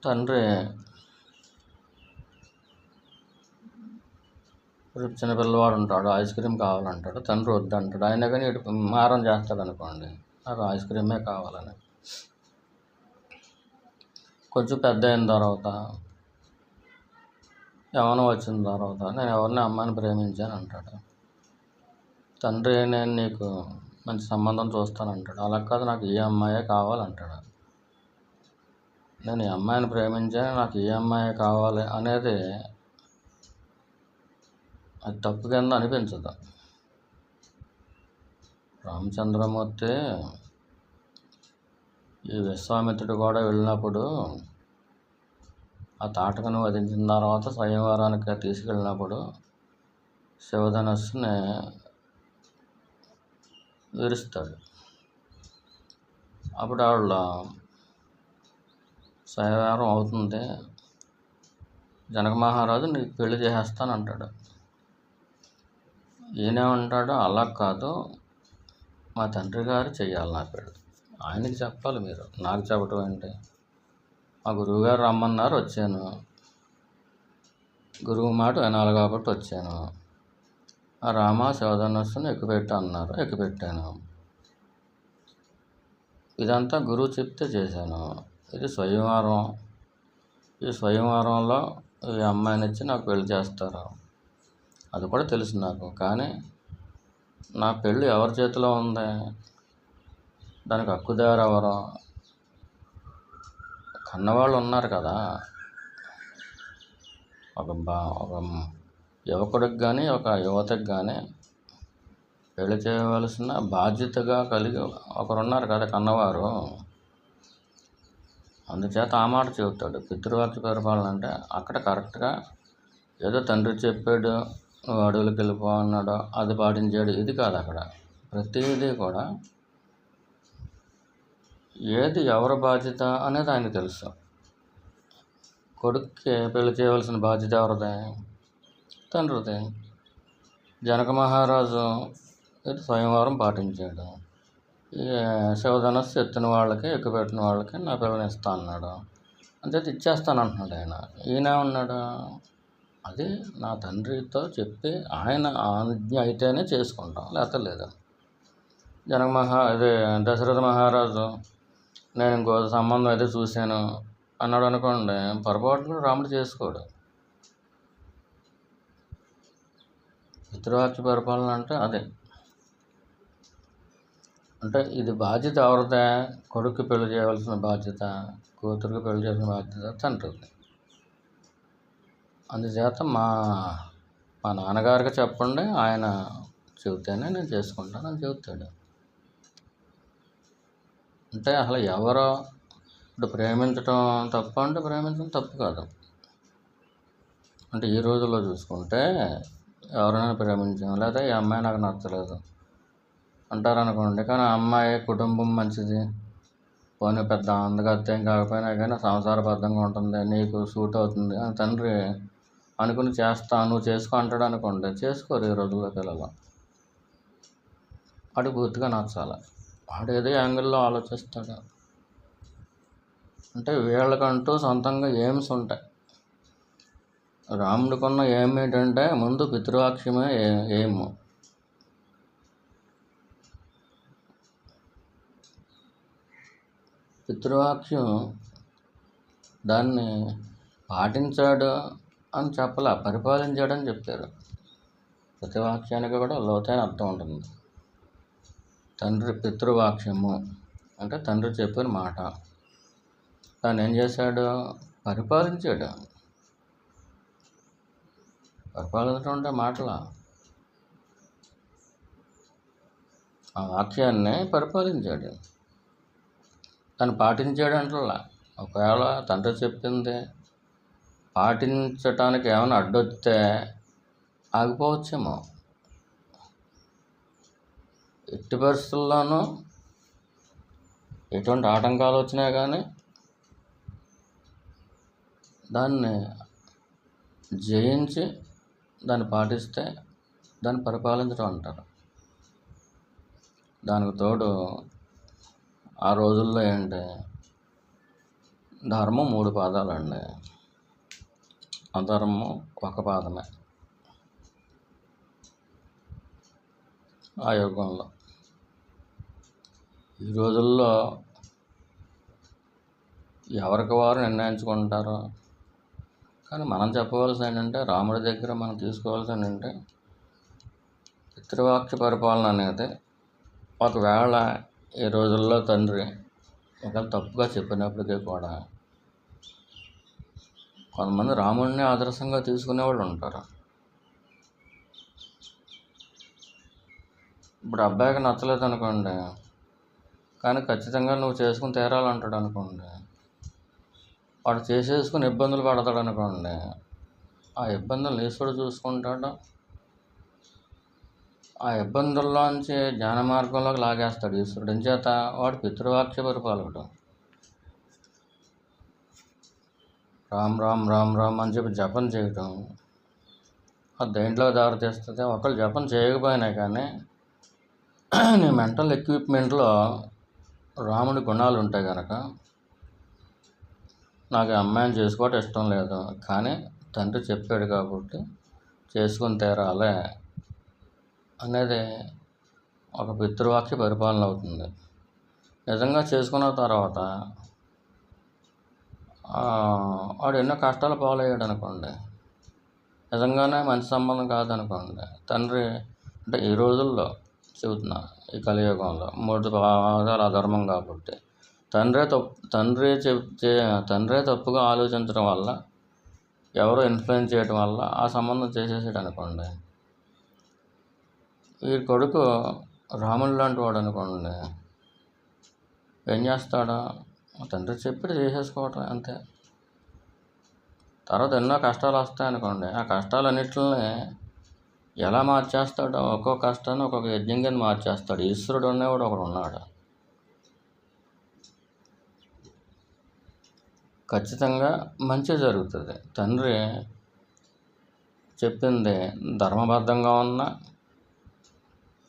A: తండ్రి ఇప్పుడు చిన్న పిల్లవాడు ఉంటాడు, ఐస్ క్రీమ్ కావాలంటాడు, తండ్రి వద్దంటాడు, అయినా కానీ ఇటు మారం చేస్తాడు అనుకోండి, నాకు ఐస్ క్రీమే కావాలని. కొంచెం పెద్ద అయిన తర్వాత, యవ్వనం వచ్చిన తర్వాత, నేను ఎవరిని అమ్మాయిని ప్రేమించాను అంటాడు. తండ్రి నేను నీకు మంచి సంబంధం చూస్తానంటాడు. అలా కాదు, నాకు ఈ అమ్మాయే కావాలంటాడు. నేను ఈ అమ్మాయిని ప్రేమించాను, నాకు ఈ అమ్మాయే కావాలి అనేది అది తప్పు కింద అనిపించదు. రామచంద్రమూర్తి ఈ విశ్వామిత్రుడు కూడా వెళ్ళినప్పుడు, ఆ తాటకను వధించిన తర్వాత స్వయంవరానికి తీసుకెళ్ళినప్పుడు శివధనస్సుని విరుస్తాడు. అప్పుడు ఆవిడ స్వయంవరం అవుతుంది, జనక మహారాజు నీకు పెళ్లి చేసేస్తానంటాడు. ఈయనేమంటాడు, అలా కాదు, మా తండ్రి గారు చెయ్యాలి నా పెళ్ళి, ఆయనకి చెప్పాలి, మీరు నాకు చెప్పటం ఏంటి? మా గురువుగారు రమ్మన్నారు, వచ్చాను, గురువు మాట వినాలి కాబట్టి వచ్చాను. ఆ రామ శివధనస్సును ఎక్కుపెట్టు అన్నారు, ఎక్కుపెట్టాను. ఇదంతా గురువు చెప్తే చేశాను. ఇది స్వయంవరం. ఈ స్వయంవరంలో ఈ అమ్మాయిని ఇచ్చి నాకు పెళ్లి చేస్తారు, అది కూడా తెలుసు నాకు. కానీ నా పెళ్ళి ఎవరి చేతిలో ఉంది? దానికి హక్కుదారు ఎవరు? కన్నవాళ్ళు ఉన్నారు కదా. ఒక యువకుడికి కానీ ఒక యువతకి కానీ పెళ్లి చేయవలసిన బాధ్యతగా కలిగి ఒకరున్నారు కదా కన్నవారు. అందుచేత ఆ మాట చెబుతాడు. పితృవాక్య పరిపాలన అంటే అక్కడ కరెక్ట్గా ఏదో తండ్రి చెప్పాడు, నువ్వు అడవులకు వెళ్ళిపో అన్నాడు, అది పాటించాడు, ఇది కాదు. అక్కడ ప్రతిదీ కూడా ఏది ఎవరి బాధ్యత అనేది ఆయనకు తెలుసు. కొడుక్కి పెళ్లి చేయవలసిన బాధ్యత ఎవరిది? తండ్రిది. జనక మహారాజు ఇది స్వయంవరం పాటించాడు. ఈ శివధనస్సు ఎత్తిన వాళ్ళకి, ఎక్కుపెట్టిన వాళ్ళకి నా పిల్లని ఇస్తా అన్నాడు. అంచేత ఇచ్చేస్తాను అంటున్నాడు ఆయన. ఈయన ఉన్నాడు, అది నా తండ్రితో చెప్పి ఆయన ఆజ్ఞ అయితేనే చేసుకుంటాం, లేకపోతే లేదు. అదే దశరథ మహారాజు నేను ఇంకో సంబంధం అయితే చూశాను అన్నాడు అనుకోండి, పొరపాటును రాముడు చేసుకోడు. పితృవాక్య పరిపాలన అంటే అదే. అంటే ఇది బాధ్యత ఎవరిదే? కొడుకు పెళ్లి చేయవలసిన బాధ్యత, కూతురికి పెళ్లి చేయాల్సిన బాధ్యత తండ్రిది. అందుచేత మా నాన్నగారికి చెప్పండి, ఆయన చెబితేనే నేను చేసుకుంటానని చెబుతాడు. అంటే అసలు ఎవరో ఇప్పుడు ప్రేమించడం తప్పు అంటే ప్రేమించడం తప్పు కాదు. అంటే ఈ రోజుల్లో చూసుకుంటే ఎవరైనా ప్రేమించాం, లేదా ఈ అమ్మాయి నాకు నచ్చలేదు అంటారనుకోండి, కానీ ఆ అమ్మాయి కుటుంబం మంచిది, పోనీ పెద్ద అందగత్తేం కాకపోయినా కానీ సంసారబద్ధంగా ఉంటుంది, నీకు సూట్ అవుతుంది అని తండ్రి అనుకుని చేస్తాను, నువ్వు చేసుకో అంటాడు అనుకోండి, చేసుకోరు ఈ రోజుల్లో పిల్లలు. వాడికి పూర్తిగా నచ్చాలి, వాడు ఏదో యాంగిల్లో ఆలోచిస్తాడు. అంటే వీళ్ళకంటూ సొంతంగా ఎయిమ్స్ ఉంటాయి. రాముడికున్న ఎయిమ్ ఏంటంటే ముందు పితృవాక్యమే ఎయిమ్. పితృవాక్యం దాన్ని పాటించాడు అని చెప్పలా, పరిపాలించాడని చెప్పారు. పితృవాక్యానికి కూడా లోతైన అర్థం ఉంటుంది. తండ్రి పితృవాక్యము అంటే తండ్రి చెప్పిన మాట, దాన్ని ఏం చేశాడు? పరిపాలించాడు. పరిపాలించడం అంటే మాటల, ఆ వాక్యాన్ని పరిపాలించాడు, దాన్ని పాటించాడు అంటలా. ఒకవేళ తండ్రి చెప్పింది పాటించటానికి ఏమైనా అడ్డొస్తే ఆగిపోవచ్చేమో. ఎట్టి పరిస్థితుల్లోనూ ఎటువంటి ఆటంకాలు వచ్చినా కానీ దాన్ని జయించి దాన్ని పాటిస్తే దాన్ని పరిపాలించడం అంటారు. దానికి తోడు ఆ రోజుల్లో ఏంటి, ధర్మం 3 పాదాలండి, అధర్మం 1 పాదమే. ఆ యుగంలో ఈ రోజుల్లో ఎవరికి వారు నిర్ణయించుకుంటారు. కానీ మనం చెప్పవలసింది ఏంటంటే, రాముడి దగ్గర మనం తీసుకోవాల్సింది ఏంటంటే, పితృవాక్య పరిపాలన అనేది ఒకవేళ ఈ రోజుల్లో తండ్రి ఒకవేళ తప్పుగా చెప్పినప్పటికీ కూడా కొంతమంది రాముడిని ఆదర్శంగా తీసుకునేవాళ్ళు ఉంటారు. ఇప్పుడు అబ్బాయికి నచ్చలేదు అనుకోండి, కానీ ఖచ్చితంగా నువ్వు చేసుకుని తీరాలంటాడు అనుకోండి, వాడు చేసేసుకుని ఇబ్బందులు పడతాడు అనుకోండి, ఆ ఇబ్బందులు ఈశ్వరుడు చూసుకుంటాడు. ఆ ఇబ్బందుల్లోంచి జ్ఞాన మార్గంలోకి లాగేస్తాడు ఈశ్వరుడు. ఎంచేత వాడు పితృవాక్య పరిపాలకుడు. రామ్ రామ్ రామ్ రామ్ అని చెప్పి జపం చేయటం అది దేంట్లో దారితీస్తుంది. ఒకళ్ళు జపం చేయకపోయినా కానీ నీ మెంటల్ ఎక్విప్మెంట్లో రాముడి గుణాలు ఉంటాయి కనుక, నాకు ఈ అమ్మాయిని చేసుకోవటం ఇష్టం లేదు, కానీ తండ్రి చెప్పాడు కాబట్టి చేసుకుని తీరాలే అనేది ఒక పితృవాక్య పరిపాలన అవుతుంది. నిజంగా చేసుకున్న తర్వాత వాడు ఎన్నో కష్టాలు పాలయ్యాడు అనుకోండి, నిజంగానే మంచి సంబంధం కాదనుకోండి, తండ్రి అంటే ఈ రోజుల్లో చెబుతున్నా, ఈ కలియుగంలో 3 పాదాలు అధర్మం కాబట్టి తండ్రే తప్పుగా ఆలోచించడం వల్ల, ఎవరో ఇన్ఫ్లుయెన్స్ చేయడం వల్ల ఆ సంబంధం చేసేసాడు అనుకోండి, వీడి కొడుకు రాముడు లాంటి వాడు అనుకోండి, ఏం చేస్తాడు, తండ్రి చెప్పి చేసేసుకోవటం అంతే. తర్వాత ఎన్నో కష్టాలు వస్తాయనుకోండి, ఆ కష్టాలన్నిటిని ఎలా మార్చేస్తాడో, ఒక్కొక్క కష్టాన్ని ఒక్కొక్క యజ్ఞం కింద మార్చేస్తాడు. ఈశ్వరుడు అనేవాడు ఒకడు ఉన్నాడు. ఖచ్చితంగా మంచి జరుగుతుంది. తండ్రి చెప్పింది ధర్మబద్ధంగా ఉన్నా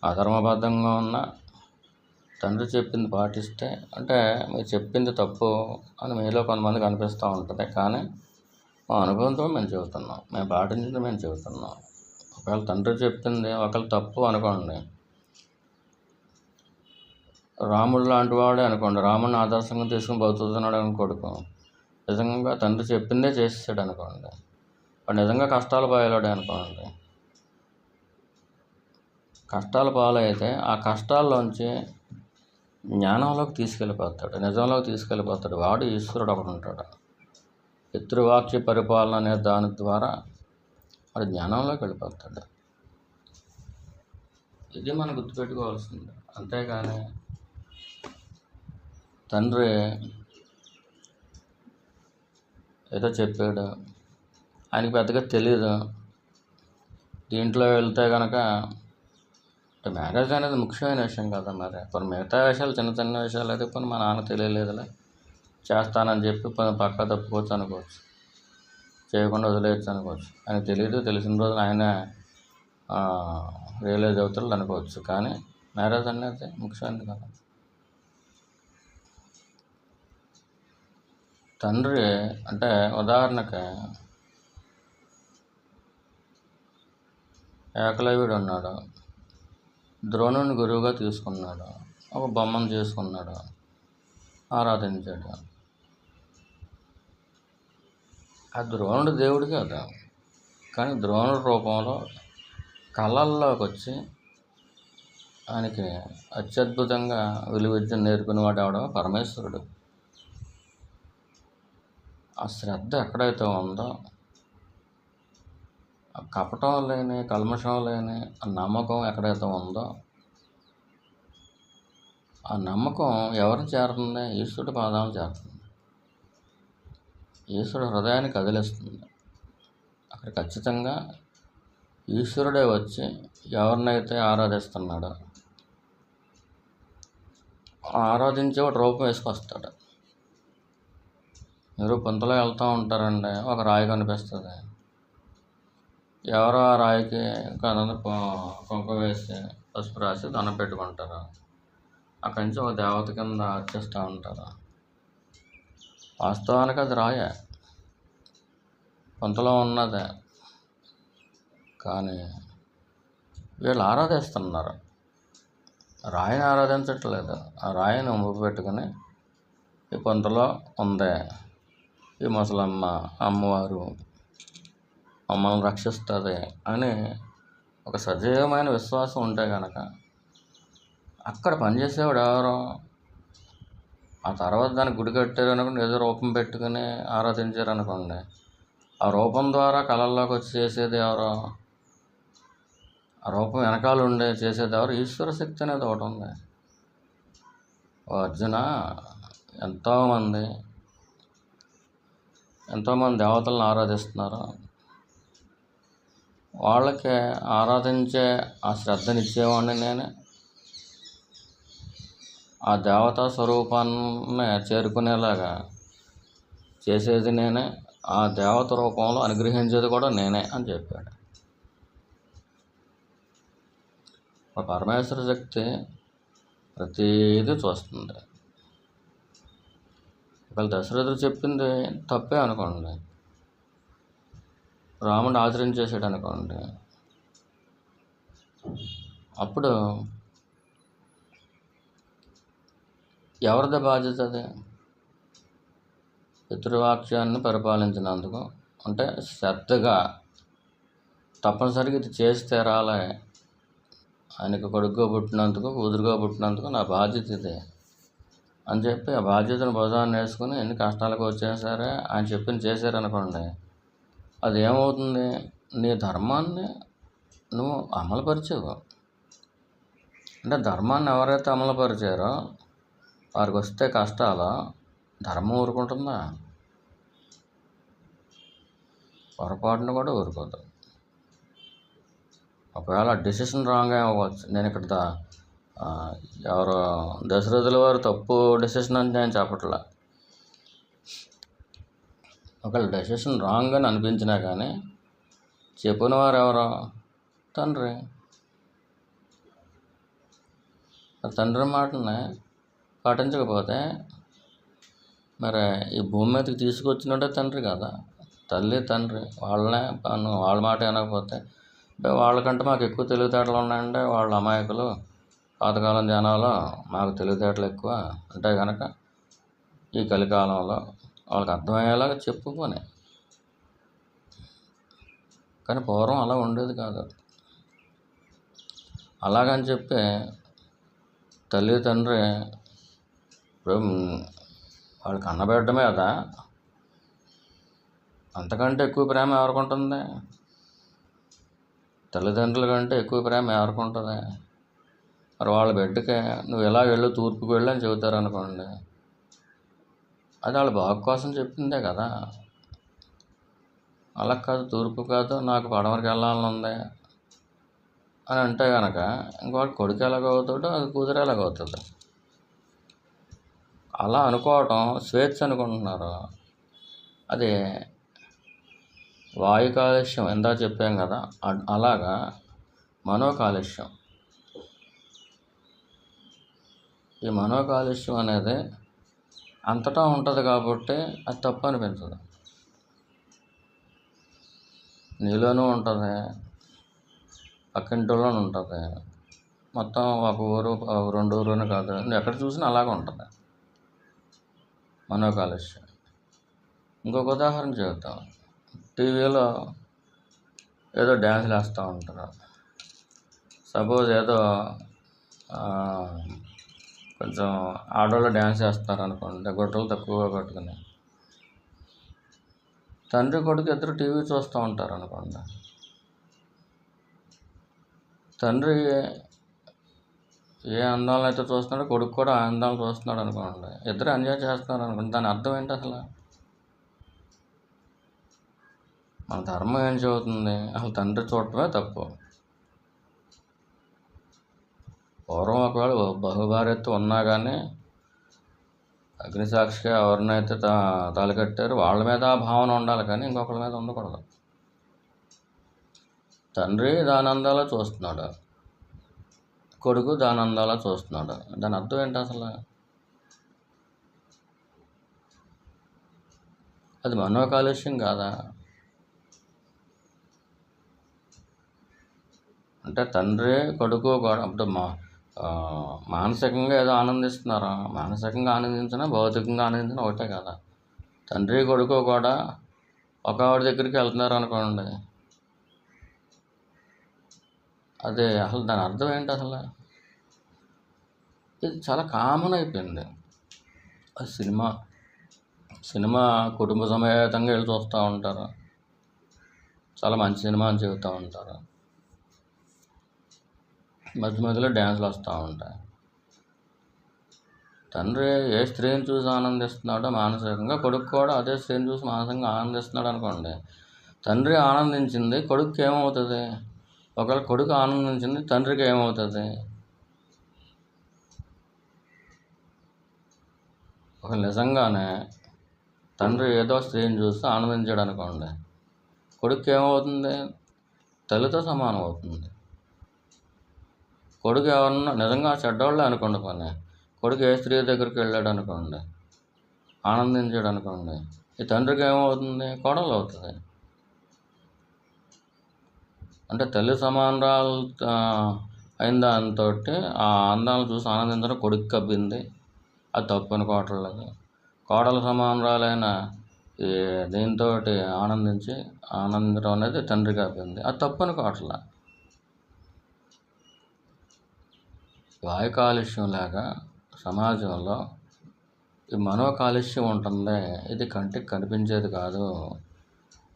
A: అధర్మబద్ధంగా ఉన్నా తండ్రి చెప్పింది పాటిస్తే, అంటే మీరు చెప్పింది తప్పు అని మీలో కొంతమందికి అనిపిస్తూ ఉంటుంది, కానీ మా అనుభవంతో మేము చెబుతున్నాం, మేము పాటించింది మేము చెబుతున్నాం. ఒకవేళ తండ్రి చెప్పింది ఒకవేళ తప్పు అనుకోండి, రాముడు లాంటి వాడే అనుకోండి, రాముడిని ఆదర్శంగా తీసుకుని బతుకుతున్నాడు అని కొడుకు నిజంగా తండ్రి చెప్పిందే చేసేసాడు అనుకోండి, వాడు నిజంగా కష్టాలు పాయలేడు అనుకోండి, కష్టాలు పాలైతే ఆ కష్టాల్లోంచి జ్ఞానంలోకి తీసుకెళ్ళిపోతాడు, నిజంలోకి తీసుకెళ్ళిపోతాడు. వాడు ఈశ్వరుడు ఒకడు ఉంటాడు. పితృవాక్య పరిపాలన అనే దాని ద్వారా వాడు జ్ఞానంలోకి వెళ్ళిపోతాడు. ఇది మనం గుర్తుపెట్టుకోవాల్సింది. అంతేగాని తండ్రి ఏదో చెప్పాడు, ఆయనకి పెద్దగా తెలియదు, దీంట్లో వెళ్తే కనుక మ్యారేజ్ అనేది ముఖ్యమైన విషయం కదా. మరి కొన్ని మిగతా విషయాలు చిన్న చిన్న విషయాలు అయితే కొన్ని మా నాన్న తెలియలేదులే చేస్తానని చెప్పి పక్కా తప్పుకోవచ్చు అనుకోవచ్చు, చేయకుండా వదిలేయచ్చు అనుకోవచ్చు. ఆయన తెలియదు, తెలిసిన రోజున ఆయన రియలైజ్ అవుతాడు అనుకోవచ్చు. కానీ మ్యారేజ్ అనేది ముఖ్యమైనది కదా. తండ్రి అంటే ఉదాహరణకి ఏకలవ్యుడు ఉన్నాడు, ద్రోణుని గురువుగా తీసుకున్నాడు, ఒక బొమ్మను చేసుకున్నాడు, ఆరాధించాడు. ఆ ద్రోణుడు దేవుడు కదా, కానీ ద్రోణుడి రూపంలో కళల్లోకి వచ్చి ఆయనకి అత్యద్భుతంగా విలువిద్యను నేర్పినవాడు ఎవడో పరమేశ్వరుడు. ఆ శ్రద్ధ ఎక్కడైతే ఉందో, ఆ కపటం లేని కల్మషం లేని ఆ నమ్మకం ఎక్కడైతే ఉందో, ఆ నమ్మకం ఎవరిని చేరుతుంది, ఈశ్వరుడి పాదాలను చేరుతుంది. ఈశ్వరుడు హృదయాన్ని కదిలిస్తుంది. అక్కడ ఖచ్చితంగా ఈశ్వరుడే వచ్చి ఎవరినైతే ఆరాధిస్తున్నాడో ఆరాధించే ఒక రూపం వేసుకొస్తాడు. మీరు పుంతలో వెళ్తూ ఉంటారండి, ఒక రాయి కనిపిస్తుంది. ఎవరో ఆ రాయికి కుంకుమ వేసి పసుపు రాసి దండం పెట్టుకుంటారు. అక్కడి నుంచి ఒక దేవత కింద అర్చిస్తూ ఉంటారు. వాస్తవానికి అది రాయే, పుంతలో ఉన్నదే. కానీ వీళ్ళు ఆరాధిస్తున్నారు, రాయిని ఆరాధించట్లేదు. ఆ రాయిని ముప్పు పెట్టుకుని ఈ పుంతలో ఉందే ఈ ముసలమ్మ, అమ్మవారు మమ్మల్ని రక్షిస్తుంది అని ఒక సజీవమైన విశ్వాసం ఉంటే కనుక అక్కడ పనిచేసేవాడు ఎవరో, ఆ తర్వాత దానికి గుడి కట్టారు అనుకోండి, ఏదో రూపం పెట్టుకుని ఆరాధించారు అనుకోండి, ఆ రూపం ద్వారా కళల్లోకి వచ్చి చేసేది ఎవరో, ఆ రూపం వెనకాల ఉండే చేసేది ఎవరు, ఈశ్వర శక్తి అనేది ఒకటి ఉంది. ఓ అర్జున, ఎంతోమంది దేవతలను ఆరాధిస్తున్నారు. వాళ్ళకి ఆరాధించే ఆ శ్రద్ధనిచ్చేవాడిని నేనే, ఆ దేవతా స్వరూపాన్ని చేరుకునేలాగా చేసేది నేనే, ఆ దేవత రూపంలో అనుగ్రహించేది కూడా నేనే అని చెప్పాడు. ఆ పరమేశ్వర శక్తి ప్రతిదీ చూస్తుంది. ఒకవేళ దశరథుడు చెప్పింది తప్పే అనుకోండి, రాముడు ఆచరించేసాడు అనుకోండి, అప్పుడు ఎవరిది బాధ్యత అది? పితృవాక్యాన్ని పరిపాలించినందుకు, అంటే శ్రద్ధగా తప్పనిసరిగా ఇది చేసి తీరాలి, ఆయనకు కొడుకుగా పుట్టినందుకు కూతురుగా పుట్టినందుకు నా బాధ్యత ఇదే అని చెప్పి ఆ బాధ్యతను భుజాన్ని వేసుకుని ఎన్ని కష్టాలకు వచ్చినా సరే ఆయన చెప్పింది చేశారనుకోండి, అది ఏమవుతుంది? నీ ధర్మాన్ని నువ్వు అమలుపరిచావు. అంటే ధర్మాన్ని ఎవరైతే అమలుపరిచారో వారికి వస్తే కష్టాలు, ధర్మం ఊరుకుంటుందా? పొరపాటును కూడా ఊరుకోదు. ఒకవేళ డెసిషన్ రాంగ్ అవ్వచ్చు. నేను ఇక్కడ ఎవరో దశరథుల వారు తప్పు డెసిషన్ అని నేను చెప్పట్లా. ఒకవేళ డెసిషన్ రాంగ్ అని అనిపించినా కానీ చెప్పిన వారు ఎవరో? తండ్రి. తండ్రి మాటని పాటించకపోతే మరి ఈ భూమి మీదకి తీసుకొచ్చినట్టే తండ్రి కదా. తల్లి తండ్రి వాళ్ళ మాట వినకపోతే, వాళ్ళకంటే మాకు ఎక్కువ తెలివితేటలు ఉన్నాయంటే వాళ్ళ అమాయకులు, పాతకాలం జనాలు, మాకు తెలివితేటలు ఎక్కువ అంటే కనుక ఈ కలికాలంలో వాళ్ళకి అర్థమయ్యేలాగా చెప్పుకొని. కానీ పూర్వం అలా ఉండేది కాదు. అలాగని చెప్పి తల్లి తండ్రి ఇప్పుడు వాళ్ళకి అన్నబెట్టడమే కదా, అంతకంటే ఎక్కువ ప్రేమ ఎవరికి ఉంటుంది? తల్లిదండ్రుల కంటే ఎక్కువ ప్రేమ ఎవరికి ఉంటుంది? మరి వాళ్ళ బిడ్డకి నువ్వు ఎలా వెళ్ళు, తూర్పుకి వెళ్ళు అని చెబుతారనుకోండి, అది వాళ్ళ బాగు కోసం చెప్పిందే కదా. అలా కాదు, తూర్పు కాదు, నాకు పడమరికి వెళ్ళాలని ఉంది అని అంటే కనుక ఇంకోటి కొడుకు ఎలాగవుతాడో అది కూతురు ఎలాగవుతుంది. అలా అనుకోవటం స్వేచ్ఛ అనుకుంటున్నారు. అది వాయు కాలుష్యం ఎందా చెప్పాం కదా, అలాగా మనోకాలుష్యం. ఈ మనోకాలుష్యం అనేది అంతటా ఉంటుంది కాబట్టి అది తప్పు అనిపించదు. నీలోనూ ఉంటుంది, పక్కింటిలోనూ ఉంటుంది, మొత్తం ఒక ఊరు 2 ఊరుని కాదు, నువ్వు ఎక్కడ చూసినా అలాగే ఉంటుంది మనోకాలుష్యం. ఇంకొక ఉదాహరణ చెబుతాం. టీవీలో ఏదో డ్యాన్సులు వేస్తూ ఉంటారు. సపోజ్ ఏదో కొంచెం ఆడవాళ్ళు డ్యాన్స్ వేస్తారు అనుకోండి, గుడ్డలు తక్కువగా కట్టుకుని. తండ్రి కొడుకు ఇద్దరు టీవీ చూస్తూ ఉంటారు అనుకోండి. తండ్రి ఏ అందాలను అయితే చూస్తున్నాడో కొడుకు కూడా ఆ అందాలు చూస్తున్నాడు అనుకోండి, ఇద్దరు ఎంజాయ్ చేస్తున్నారు అనుకోండి. దాని అర్థం ఏంటి అసలు? మన ధర్మం ఏం చెబుతుంది? అసలు తండ్రి చూడటమే తప్పు. పూర్వం ఒకవేళ బహుభార్యత్వం ఉన్నా కానీ అగ్నిసాక్షిగా ఎవరినైతే తాళికట్టారో వాళ్ళ మీద ఆ భావన ఉండాలి, కానీ ఇంకొకరి మీద ఉండకూడదు. తండ్రి దాని అందాలా చూస్తున్నాడు, కొడుకు దాని అందాలా చూస్తున్నాడు. దాని అర్థం ఏంటి అసలు? అది మనోకాలుష్యం కాదా? అంటే తండ్రి కొడుకు కూడా అప్పుడు మానసికంగా ఏదో ఆనందిస్తున్నారా? మానసికంగా ఆనందించినా భౌతికంగా ఆనందించినా ఒకటే కదా. తండ్రి కొడుకు కూడా ఒక ఆవిడ దగ్గరికి వెళ్తున్నారు అనుకోండి, అదే అసలు దాని అర్థం ఏంటి అసలు? ఇది చాలా కామన్ అయిపోయింది. అది సినిమా కుటుంబ సమేతంగా వెళ్ళి చూస్తూ ఉంటారు, చాలా మంచి సినిమా అని చెబుతూ ఉంటారు, మధ్య మధ్యలో డ్యాన్సులు వస్తూ ఉంటాయి. తండ్రి ఏ స్త్రీని చూసి ఆనందిస్తున్నాడో మానసికంగా, కొడుకు కూడా అదే స్త్రీని చూసి మానసికంగా ఆనందిస్తున్నాడు అనుకోండి. తండ్రి ఆనందించింది కొడుకుకి ఏమవుతుంది? ఒకవేళ కొడుకు ఆనందించింది తండ్రికి ఏమవుతుంది? ఒక నిజంగానే తండ్రి ఏదో స్త్రీని చూసి ఆనందించాడు అనుకోండి, కొడుకు ఏమవుతుంది? తల్లితో సమానం అవుతుంది. కొడుకు ఎవరన్నా నిజంగా చెడ్డవాళ్ళే అనుకోండి, పని కొడుకు ఏ స్త్రీ దగ్గరికి వెళ్ళాడు అనుకోండి, ఆనందించాడు అనుకోండి, ఈ తండ్రికి ఏమవుతుంది? కోడలు అవుతుంది. అంటే తల్లి సమానరాలు అయిన దాంతో ఆ అందాలను చూసి ఆనందించడం కొడుకు కబ్బింది, అది తప్పు అనుకోవట్లేదు. కోడలు సమానరాలైన ఈ దీంతో ఆనందించడం అనేది తండ్రి కబ్బింది, అది తప్పు అనుకోవట్లే. వాయు కాలుష్యం లాగా సమాజంలో ఈ మనో కాలుష్యం ఉంటుంది, ఇది కంటికి కనిపించేది కాదు.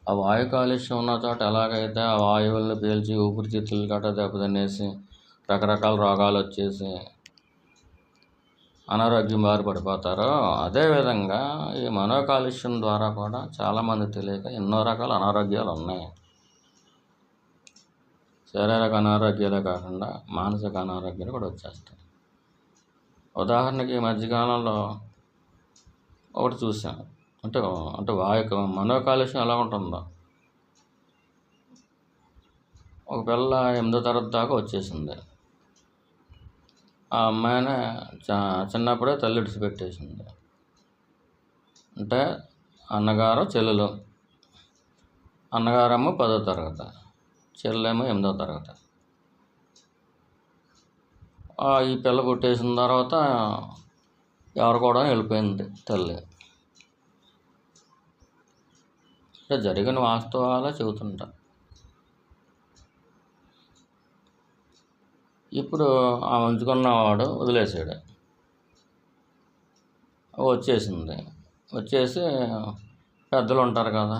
A: ఆ వాయు కాలుష్యం ఉన్న చోట ఎలాగైతే ఆ వాయువులను పీల్చి ఊపిరితిత్తులు గట్రా దెబ్బతినేసి రకరకాల రోగాలు వచ్చేసి అనారోగ్యం బారి పడిపోతారో, అదేవిధంగా ఈ మనో కాలుష్యం ద్వారా కూడా చాలామంది తెలియక ఎన్నో రకాల అనారోగ్యాలు ఉన్నాయి. శారీరక అనారోగ్యాలే కాకుండా మానసిక అనారోగ్యాలు కూడా వచ్చేస్తాయి. ఉదాహరణకి ఈ మధ్యకాలంలో ఒకటి చూసాను. అంటే మనో కాలుష్యం ఎలా ఉంటుందో, ఒక పిల్ల 8వ తరగతి దాకా వచ్చేసింది. ఆ అమ్మాయిని చిన్నప్పుడే తల్లి విడిచిపెట్టేసింది. అంటే అన్నగారు చెల్లెలు, అన్నగారేమో 10వ తరగతి, చెల్లెమో 8వ తరగతి. ఈ పిల్ల పుట్టేసిన తర్వాత ఎవరు కూడా వెళ్ళిపోయింది తల్లి. అంటే జరిగిన వాస్తవాలే చెబుతుంటా. ఇప్పుడు ఆ ఉంచుకున్నవాడు వదిలేసాడు, వచ్చేసి పెద్దలు ఉంటారు కదా,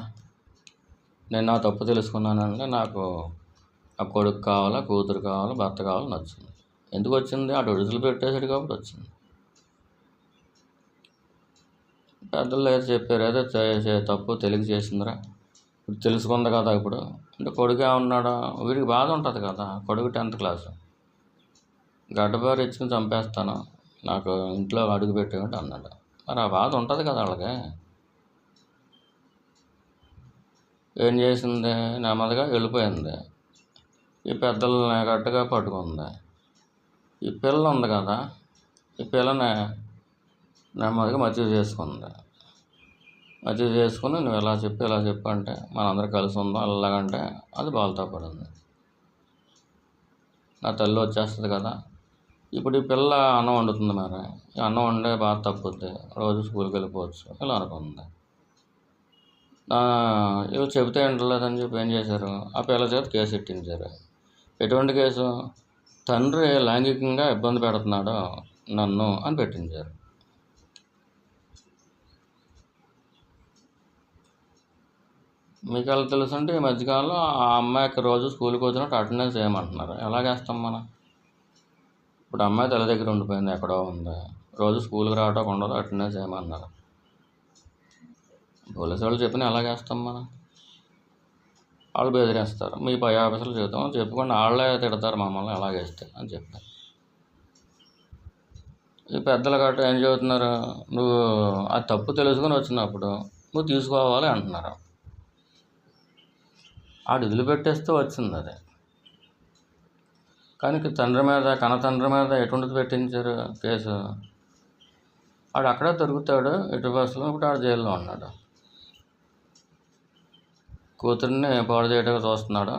A: నేను నా తప్పు తెలుసుకున్నానంటే నాకు ఆ కొడుకు కావాలా, కూతురు కావాలా, భర్త కావాలా, నచ్చింది. ఎందుకు వచ్చింది? అటు విడుదల పెట్టేసాడు కాబట్టి వచ్చింది. పెద్దలు ఏదో చెప్పారు, ఏదో తప్పు తెలియక చేసిందిరా, ఇప్పుడు తెలుసుకుంది కదా. ఇప్పుడు అంటే కొడుకు ఏమన్నాడు? వీడికి బాధ ఉంటుంది కదా. కొడుకు 10th క్లాసు, గడ్డబారు ఇచ్చుకుని చంపేస్తాను, నాకు ఇంట్లో అడుగు పెట్టేవాడు అన్నాడు. మరి ఆ బాధ ఉంటుంది కదా వాళ్ళకి. ఏం చేసింది? నెమ్మదిగా వెళ్ళిపోయింది. ఈ పెద్దలని గట్టిగా పట్టుకుంది. ఈ పిల్ల ఉంది కదా, ఈ పిల్లని నెమ్మదిగా మచ్చిక చేసుకుని నువ్వు ఇలా చెప్పు అంటే మనందరూ కలిసి ఉందాం అలాగంటే అది బాల్తో పడింది. నా తల్లి వచ్చేస్తుంది కదా. ఇప్పుడు ఈ పిల్ల అన్నం వండుతుంది, మరి ఈ అన్నం వండే బాధ తప్పుద్ది, రోజు స్కూల్కి వెళ్ళిపోవచ్చు ఇలా అనుకుంది. వీళ్ళు చెబితే వింటలేదని చెప్పి ఏం చేశారు? ఆ పిల్ల చేత కేసు ఎట్టించారు. ఎటువంటి కేసు? తండ్రి లైంగికంగా ఇబ్బంది పెడుతున్నాడు నన్ను అని పెట్టించారు. మీకు ఎలా తెలుసు అంటే ఈ మధ్యకాలంలో ఆ అమ్మాయికి రోజు స్కూల్కి వచ్చినట్టు అటెండెన్స్ చేయమంటున్నారు. ఎలాగేస్తాం మనం? ఇప్పుడు అమ్మాయి తల్లి దగ్గర ఉండిపోయింది, ఎక్కడో ఉంది, రోజు స్కూల్కి రావటం ఉండదు, అటెండెన్స్ చేయమన్నారు. పోలీసు వాళ్ళు చెప్పిన ఎలాగేస్తాం మనం? వాళ్ళు బెదిరిస్తారు. మీ పై ఆఫీసులు చెబుతాం, చెప్పుకొని వాళ్ళే తిడతారు మమ్మల్ని ఎలాగేస్తే అని చెప్పారు. ఈ పెద్దలు గట్ట ఏం చెబుతున్నారు, నువ్వు ఆ తప్పు తెలుసుకొని వచ్చినప్పుడు నువ్వు తీసుకోవాలి అంటున్నారు. ఆడు వదిలిపెట్టేస్తే వచ్చింది అది. కానీ తండ్రి మీద, కన్నతండ్రి మీద ఎటువంటిది పెట్టించారు కేసు? ఆడు అక్కడే దొరుకుతాడు ఎటు బస్సులో. ఇప్పుడు ఆడు జైల్లో ఉన్నాడు. కూతుర్ని పాడు చేయడానికి చూస్తున్నాడు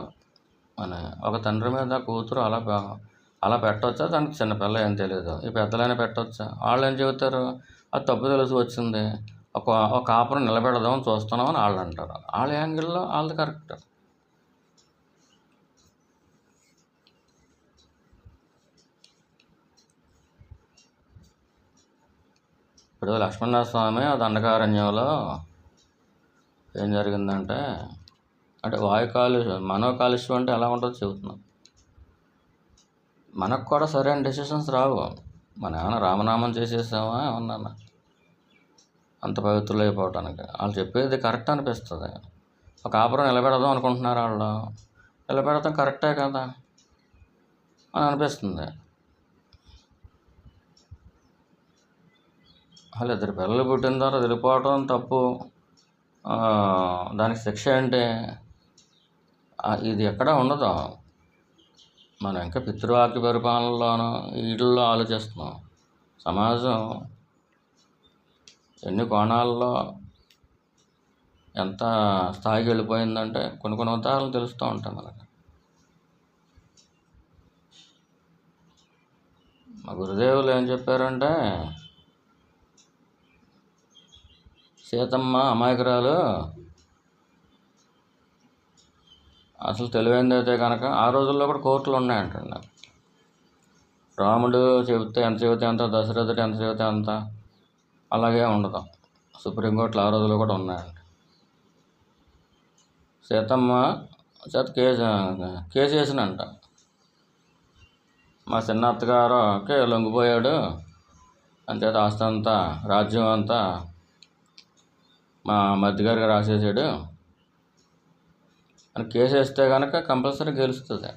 A: అని. ఒక తండ్రి మీద కూతురు అలా పెట్టవచ్చా? దానికి చిన్నపిల్ల ఏం తెలియదు. ఈ పెద్దలైనా పెట్టవచ్చా? వాళ్ళు ఏం చెబుతారు, అది తప్పు తెలిసి వచ్చింది, ఒక కాపురం నిలబెడదామని చూస్తున్నాం అని వాళ్ళు అంటారు. వాళ్ళ యాంగిల్లో వాళ్ళది కరెక్ట్. ఇప్పుడు లక్ష్మణస్వామి దండకారణ్యంలో ఏం జరిగిందంటే, అంటే వాయు కాలుష్యం, మనో కాలుష్యం అంటే ఎలా ఉంటుందో చెబుతున్నాం. మనకు కూడా సరైన డెసిషన్స్ రావు. మనం ఏమైనా రామనామం చేసేసామా ఏమన్నా అంత పవిత్రులు అయిపోవటానికి? వాళ్ళు చెప్పేది కరెక్ట్ అనిపిస్తుంది. ఒక కాపురం నిలబెడదాం అనుకుంటున్నారు వాళ్ళు, నిలబెడతాం కరెక్టే కదా అని అనిపిస్తుంది. వాళ్ళు ఇద్దరు పిల్లలు పుట్టిన తర్వాత వెళ్ళిపోవటం తప్పు. దానికి శిక్ష ఏంటి? ఇది ఎక్కడా ఉండదు. మనం ఇంకా పితృవాక్య పరిపాలనలోనూ వీటిల్లో ఆలోచిస్తున్నాం. సమాజం ఎన్ని కోణాల్లో ఎంత స్థాయికి వెళ్ళిపోయిందంటే కొన్ని ఉదాహరణలు తెలుస్తూ ఉంటాయి మనకి. మా గురుదేవులు ఏం చెప్పారంటే, సీతమ్మ అమాయకురాలు, అసలు తెలివైందైతే కనుక ఆ రోజుల్లో కూడా కోర్టులు ఉన్నాయంటండి. రాముడు ఎంత చెబితే అంత, దశరథుడు ఎంత చెబితే అంత, అలాగే ఉండదు. సుప్రీంకోర్టులు ఆ రోజుల్లో కూడా ఉన్నాయండి. సీతమ్మ చేత కేసు వేసినంట. మా చిన్న అత్తగారుకి లొంగిపోయాడు, అంచేత ఆస్తి అంతా, రాజ్యం అంతా మా మధ్యగారికి రాసేసాడు అని కేసు వేస్తే కనుక కంపల్సరీ గెలుస్తుంది.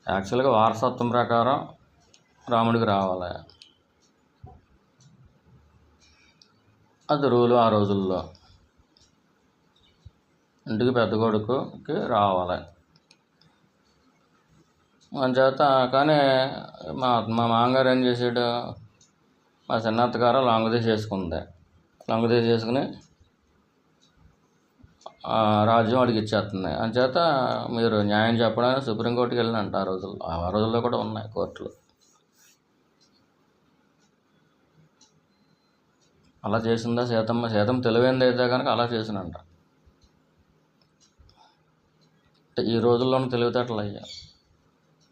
A: యాక్చువల్గా వారసత్వం ప్రకారం రాముడికి రావాలి, అది రూలు ఆ రోజుల్లో. ఇంటికి పెద్ద కొడుకుకి రావాలి అంచేత. కానీ మా మామగారు ఏం చేసాడు, మా చిన్న అత్తగారు లాంగ్ తీసేసుకుంది. లాంగ్ తీసేసుకుని రాజ్యం అడిగి ఇచ్చేస్తుంది. అంచేత మీరు న్యాయం చెప్పడానికి సుప్రీంకోర్టుకి వెళ్ళినంట. ఆ రోజుల్లో కూడా ఉన్నాయి కోర్టులు. అలా చేసిందా సీతమ్మ? సీతమ్మ తెలివైంది అయితే కనుక అలా చేసినంట. అంటే ఈ రోజుల్లోనూ తెలివితేటలు అయ్యా.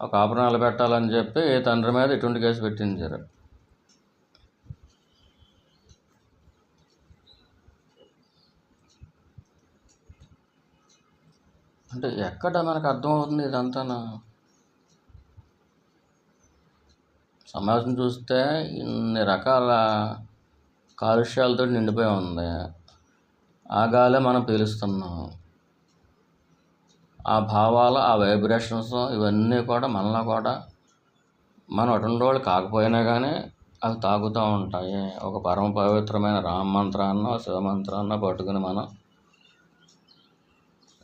A: ఒక కాపురం నిలబెట్టాలని చెప్పి తండ్రి మీద ఇటువంటి కేసు పెట్టించారు. అంటే ఎక్కడ మనకు అర్థమవుతుంది ఇదంతా? సమాజం చూస్తే ఇన్ని రకాల కాలుష్యాలతో నిండిపోయి ఉంది. ఆ గాలే మనం పీలుస్తున్నాం. ఆ భావాలు, ఆ వైబ్రేషన్స్ ఇవన్నీ కూడా మనలో కూడా మనం అటువంటి వాళ్ళు కాకపోయినా కానీ అవి తాగుతూ ఉంటాయి. ఒక పరమ పవిత్రమైన రామ మంత్రాన్నో శివ మంత్రాన్నో పట్టుకుని మనం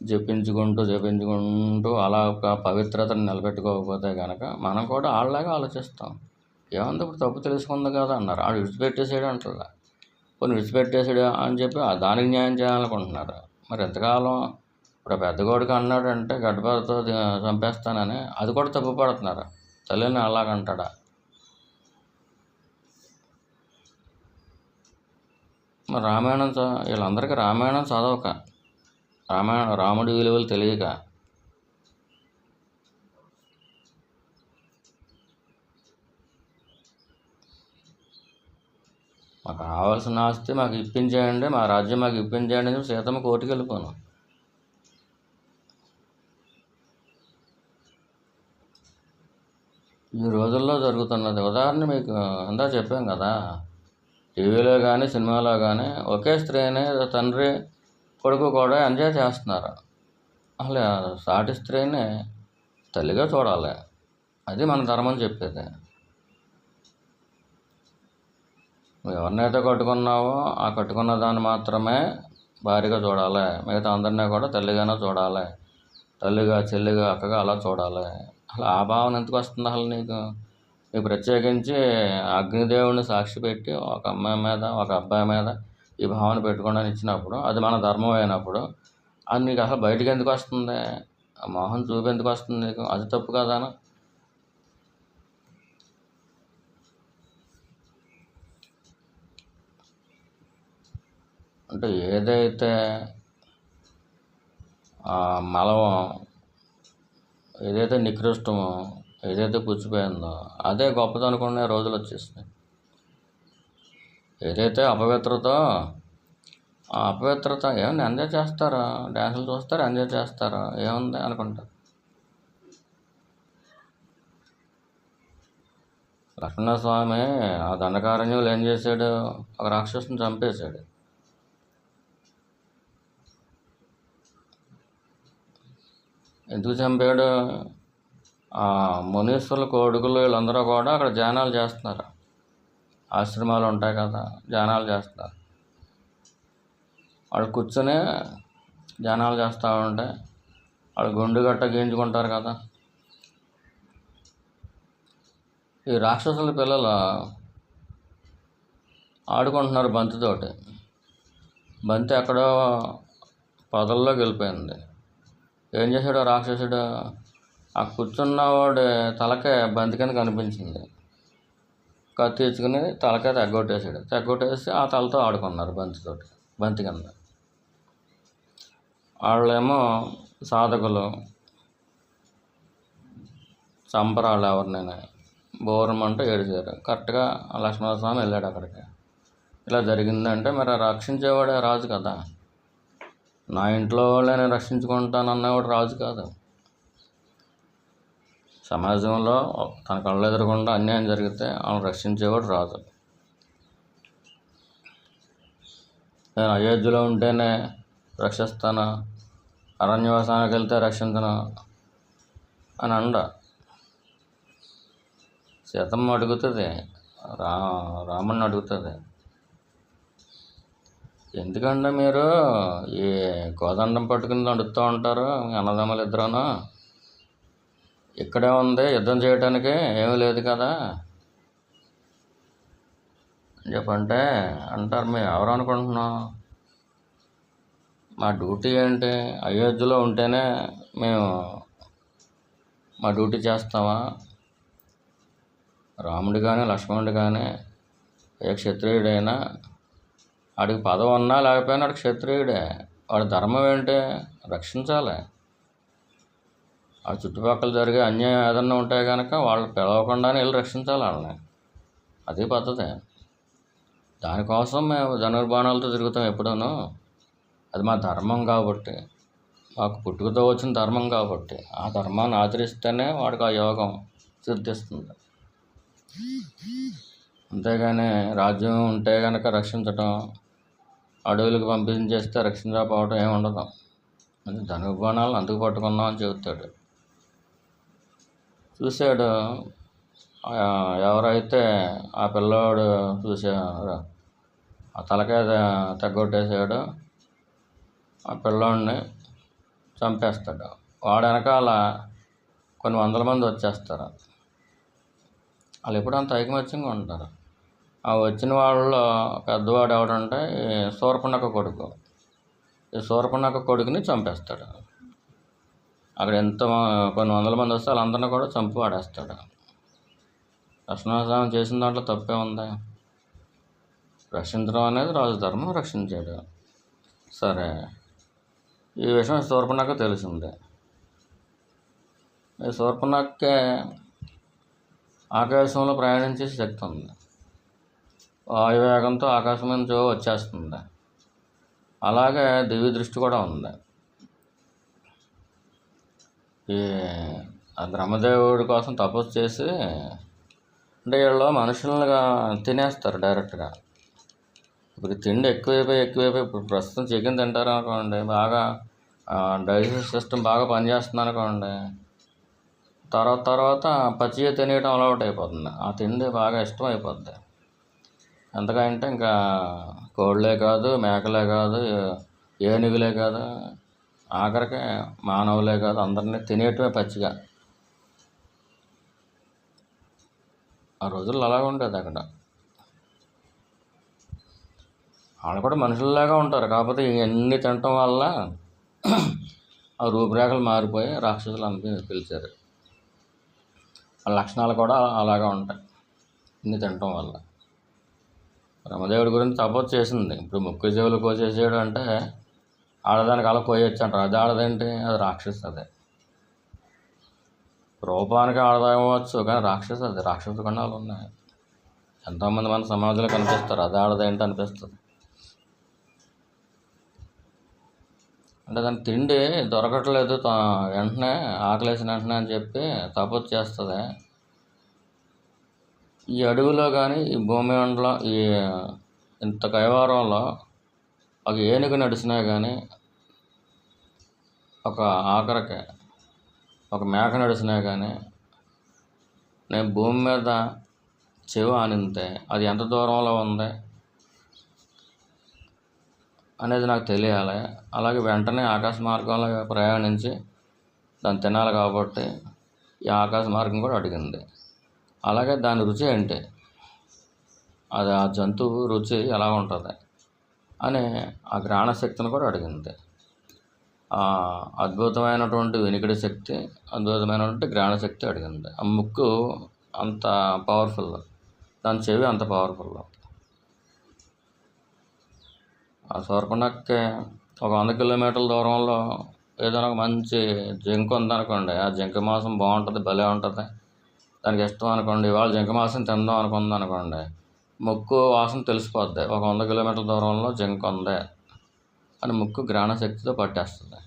A: జపించుకుంటూ అలా ఒక పవిత్రతను నిలబెట్టుకోకపోతే కనుక మనం కూడా వాళ్ళలాగా ఆలోచిస్తాం. ఏముంది, ఇప్పుడు తప్పు తెలుసుకుంది కదా అన్నారు, ఆడు విడిచిపెట్టేసాడు అంటారు. కొన్ని విడిచిపెట్టేసాడు అని చెప్పి దానికి న్యాయం చేయాలనుకుంటున్నారు. మరి ఎంతకాలం? ఇప్పుడు పెద్ద కొడుకు అన్నాడంటే గడ్డపారతో చంపేస్తానని, అది కూడా తప్పు పడుతున్నారు. తల్లిని అలాగంటాడా? మరి రామాయణం వీళ్ళందరికీ రామాయణం చదవక, రాముడి విలువలు తెలియక, మాకు కావాల్సిన ఆస్తి మాకు ఇప్పించేయండి, మా రాజ్యం మాకు ఇప్పించేయండి అని సీతమ్మ కోర్టుకు వెళ్ళిపోను. ఈ రోజుల్లో జరుగుతున్నది ఉదాహరణ మీకు ఇందా చెప్పాం కదా, టీవీలో కానీ సినిమాలో కానీ ఒకే స్త్రీని తండ్రి కొడుకు కూడా ఎంజాయ్ చేస్తున్నారు. అసలు సాటి స్త్రీని తల్లిగా చూడాలి. అది మన ధర్మం చెప్పేది. నువ్వు ఎవరినైతే కట్టుకున్నావో ఆ కట్టుకున్న దాన్ని మాత్రమే భార్యగా చూడాలి. మిగతా అందరినీ కూడా తల్లిగానే చూడాలి. తల్లిగా, చెల్లిగా, అక్కగా అలా చూడాలి. అసలు ఆ భావన ఎందుకు వస్తుంది అసలు నీకు? నీకు ప్రత్యేకించి అగ్నిదేవుడిని సాక్షి పెట్టి ఒక అమ్మాయి మీద, ఒక అబ్బాయి మీద ఈ భావన పెట్టుకోవడానికి ఇచ్చినప్పుడు, అది మన ధర్మం అయినప్పుడు, అది నీకు అసలు బయటికి ఎందుకు వస్తుంది? ఆ మోహన్ చూపు ఎందుకు వస్తుంది నీకు? అది తప్పు కదా. అంటే ఏదైతే మలమో, ఏదైతే నికృష్టమో, ఏదైతే పుచ్చిపోయిందో అదే గొప్పది అనుకునే రోజులు వచ్చేసినాయి. ఏదైతే అపవిత్రతో ఆ అపవిత్రత ఏమన్నా ఎంజాయ్ చేస్తారా? డ్యాన్సులు చూస్తారు, ఎంజాయ్ చేస్తారా? ఏముంది అనుకుంటారు. లక్ష్మణస్వామి ఆ దండకారణ్యంలో ఏం చేశాడు? ఒక రాక్షసుని చంపేశాడు. ఎందుకు చంపాడు? ఆ మునీశ్వరుల కొడుకులు వీళ్ళందరూ కూడా అక్కడ ధ్యానాలు చేస్తున్నారు. ఆశ్రమాలు ఉంటాయి కదా, ధ్యానాలు చేస్తారు. వాళ్ళు కూర్చొని ధ్యానాలు చేస్తూ ఉంటే వాళ్ళు గుండు గట్ట గీయించుకుంటారు కదా. ఈ రాక్షసుల పిల్లలు ఆడుకుంటున్నారు బంతితోటి. బంతి ఎక్కడో పొదల్లోకి వెళ్ళిపోయింది. ఏం చేశాడు రాక్షసుడు? ఆ కూర్చున్నవాడు తలకే బంతి కింద కనిపించింది. కత్తి ఇచ్చుకుని తలకే తెగ్గొట్టేసాడు. తెగ్గొట్టేసి ఆ తలతో ఆడుకున్నారు బంతితోటి, బంతి కింద. వాళ్ళేమో సాధకులు, చంపరాళ్ళు ఎవరినైనా బోరమంటూ ఏడిచారు. కరెక్ట్గా లక్ష్మణస్వామి వెళ్ళాడు అక్కడికి. ఇలా జరిగిందంటే మరి రక్షించేవాడే రాజు కదా. నా ఇంట్లో వాళ్ళే నేను రక్షించుకుంటానన్నవాడు రాజు కాదు. సమాజంలో తన కళ్ళు ఎదురకుండా అన్యాయం జరిగితే వాళ్ళని రక్షించేవాడు రాజు. నేను అయోధ్యలో ఉంటేనే రక్షిస్తాను, అరణ్యవాసానికి వెళ్తే రక్షించను అని అండ. సీతమ్మ అడుగుతుంది, రాముడిని అడుగుతుంది, ఎందుకంటే మీరు ఈ కోదండం పట్టుకుని అడుగుతూ ఉంటారు మీ అన్నదమ్ములు ఇద్దరును, ఇక్కడే ఉంది యుద్ధం చేయడానికి, ఏమీ లేదు కదా అని చెప్పంటే అంటారు, మేము ఎవరు అనుకుంటున్నాం? మా డ్యూటీ ఏంటి? అయోధ్యలో ఉంటేనే మేము మా డ్యూటీ చేస్తామా? రాముడు కానీ లక్ష్మణుడు కానీ ఏ క్షత్రియుడైనా వాడికి పదవి ఉన్నా లేకపోయినా వాడికి క్షత్రియుడే. వాడి ధర్మం ఏంటి? రక్షించాలి. ఆ చుట్టుపక్కల జరిగే అన్యాయం ఏదన్నా ఉంటే కనుక వాళ్ళు పిలవకుండానే వెళ్ళి రక్షించాలి వాళ్ళని. అదే పద్ధతి. దానికోసం మేము ధనుర్బాణాలతో తిరుగుతాం ఎప్పుడూనూ. అది మా ధర్మం కాబట్టి, మాకు పుట్టుకతో వచ్చిన ధర్మం కాబట్టి, ఆ ధర్మాన్ని ఆచరిస్తేనే వాడికి ఆ యోగం సిద్ధిస్తుంది. అంతేగాని రాజ్యం ఉంటే కనుక రక్షించటం, అడవులకు పంపించేస్తే రక్షించకపోవడం ఏమి ఉండదు. అది ధనుర్బాణాలను అందుకు పట్టుకున్నాం అని చెబుతాడు. చూశాడు ఎవరైతే ఆ పిల్లవాడు చూసాడు, ఆ తలకాయ తెగ్గొట్టేసాడు, ఆ పిల్లోడిని చంపేస్తాడు. వాడు వెనకాల కొన్ని వందల మంది వచ్చేస్తారు. వాళ్ళు ఎప్పుడు అంత ఐకమత్యంగా ఉంటారు. ఆ వచ్చిన వాళ్ళలో పెద్దవాడు ఎవడంటే ఈ శూర్పణఖ కొడుకు. ఈ శూర్పణఖ కొడుకుని చంపేస్తాడు. అక్కడ కొన్ని వందల మంది వస్తే వాళ్ళందరినీ కూడా చంపి వాడేస్తాడు. లక్ష్మణస్వామి చేసిన దాంట్లో తప్పే ఉంది. రక్షించడం అనేది రాజు ధర్మం, రక్షించాడు. సరే, ఈ విషయం శూర్పణఖ తెలిసిందే. ఈ శూర్పణఖకే ఆకాశంలో ప్రయాణించే శక్తి ఉంది. వాయువేగంతో ఆకాశం నుంచి వచ్చేస్తుంది. అలాగే దివ్య దృష్టి కూడా ఉంది. ఈ బ్రహ్మదేవుడి కోసం తపస్సు చేసి, అంటే వీళ్ళు మనుషులుగా తినేస్తారు డైరెక్ట్గా. ఇప్పుడు తిండి ఎక్కువైపోయి ఇప్పుడు ప్రస్తుతం చికెన్ తింటారు అనుకోండి, బాగా డైజెషన్ సిస్టమ్ బాగా పనిచేస్తుంది అనుకోండి, తర్వాత పచ్చిగా తినేయడం అలవాటు అయిపోతుంది. ఆ తిండి బాగా ఇష్టం అయిపోద్ది. ఎంతకంటే ఇంకా కోళ్ళే కాదు, మేకలే కాదు, ఏనుగులే కాదు, ఆఖరికి మానవులే కాదు, అందరినీ తినేయటమే పచ్చిగా. ఆ రోజుల్లో అలాగ ఉండేది అక్కడ. వాళ్ళు కూడా మనుషుల్లాగా ఉంటారు, కాకపోతే ఇవన్నీ తినటం వల్ల ఆ రూపురేఖలు మారిపోయి రాక్షసులు పిలిచారు. ఆ లక్షణాలు కూడా అలాగా ఉంటాయి ఇన్ని తినటం వల్ల. బ్రహ్మదేవుడి గురించి తపస్సు చేసింది. ఇప్పుడు ముక్కు చెవులు కోసేసాడు అంటే ఆడదానికి అలా కోయొచ్చు అంటారు. అది ఆడదేంటి? అది రాక్షసు. అదే రూపానికి ఆడదవచ్చు, కానీ రాక్షసు. అది రాక్షస గుణాలు ఉన్నాయి. ఎంతోమంది మన సమాజంలో కనిపిస్తారు. అది ఆడదేంటి అనిపిస్తుంది. అంటే దాని తిండి దొరకట్లేదు, వెంటనే ఆకలేసిన వెంటనే అని చెప్పి తపస్సు చేస్తుంది. ఈ అడవిలో కానీ ఈ భూమి మండలం ఈ ఇంత కైవారంలో ఒక ఏనుగు నడిచినా కానీ, ఒక ఆఖరికి ఒక మేక నడిచినా కానీ, నేను భూమి మీద చెవి ఆనింతే అది ఎంత దూరంలో ఉంది అనేది నాకు తెలియాలి. అలాగే వెంటనే ఆకాశ మార్గంలో ప్రయాణించి దాన్ని తినాలి కాబట్టి ఈ ఆకాశ మార్గం కూడా అడిగింది. అలాగే దాని రుచి ఏంటి, అది ఆ జంతువు రుచి ఎలా ఉంటుంది అని ఆ గ్రహణ శక్తిని కూడా అడిగింది. అద్భుతమైనటువంటి వినికిడి శక్తి, అద్భుతమైనటువంటి గ్రహణ శక్తి అడిగింది. ఆ ముక్కు అంత పవర్ఫుల్, దాని చెవి అంత పవర్ఫుల్. ఆ శూర్పణఖకి ఒక 100 కిలోమీటర్ల దూరంలో ఏదైనా ఒక మంచి జింక ఉందనుకోండి, ఆ జింక మాంసం బాగుంటుంది, భలే ఉంటుంది, దానికి ఇష్టం అనుకోండి, ఇవాళ జింక మాంసం తిందాం అనుకుంది అనుకోండి, ముక్కు వాసన తెలిసిపోద్ది. ఒక 100 కిలోమీటర్ల దూరంలో జింక ఉంది అని ముక్కు గ్రహణ శక్తితో పట్టేస్తుంది.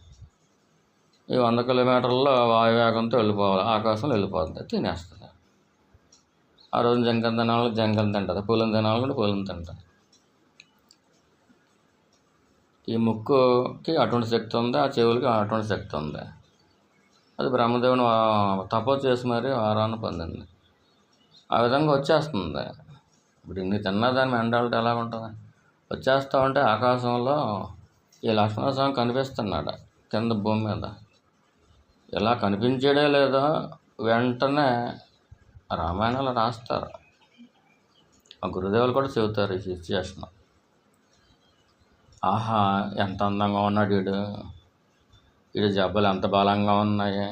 A: ఈ 100 కిలోమీటర్లలో వాయువేగంతో వెళ్ళిపోవాలి, ఆకాశంలో వెళ్ళిపోతుంది, తినేస్తుంది. ఆ రోజు జింకను తినాలని జింకను తింటుంది, పులిని తినాలంటే పులిని తింటుంది. ఈ ముక్కుకి అటువంటి శక్తి ఉంది, ఆ చెవులకి అటువంటి శక్తి ఉంది. అది బ్రహ్మదేవుని తపస్సు చేసి మరి వారాన్ని పొందింది. ఆ విధంగా వచ్చేస్తుంది. ఇప్పుడు ఇన్ని తిన్నా దాని మెంటాలిటీ ఎలా ఉంటుంది? వచ్చేస్తూ ఉంటే ఆకాశంలో ఈ లక్ష్మణస్వామి కనిపిస్తున్నాడు కింద భూమి మీద. ఇలా కనిపించేడే లేదో వెంటనే రామాయణాలు రాస్తారు. ఆ గురుదేవులు కూడా చెబుతారు ఈ సిచ్యువేషన్. ఆహా, ఎంత అందంగా ఉన్నాడు వీడి జబ్బలు ఎంత బలంగా ఉన్నాయి,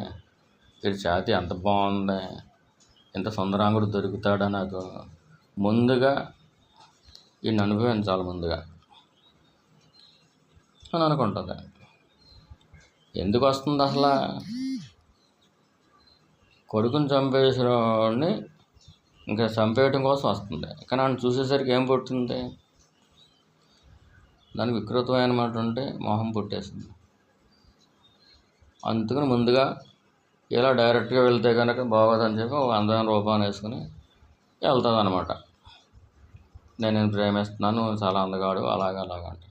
A: వీడి ఛాతి ఎంత బాగుంది, ఇంత సుందరాంగుడు దొరుకుతాడా నాకు, ముందుగా ఈయన అనుభవించాలి ముందుగా అని అనుకుంటుంది. ఎందుకు వస్తుంది అసలు? కొడుకుని చంపేసిన వాడిని ఇంకా చంపేయటం కోసం వస్తుంది. కానీ ఆయన చూసేసరికి ఏం పుట్టింది? దానికి వికృతమైనటువంటి మోహం పుట్టేసింది. అందుకని ముందుగా ఇలా డైరెక్ట్గా వెళ్తే కనుక బాగోదని చెప్పి ఒక అందమైన రూపాన్ని వేసుకుని వెళ్తుంది అనమాట. నేను ప్రేమిస్తున్నాను, చాలా అందగాడు, అలాగా అంటే.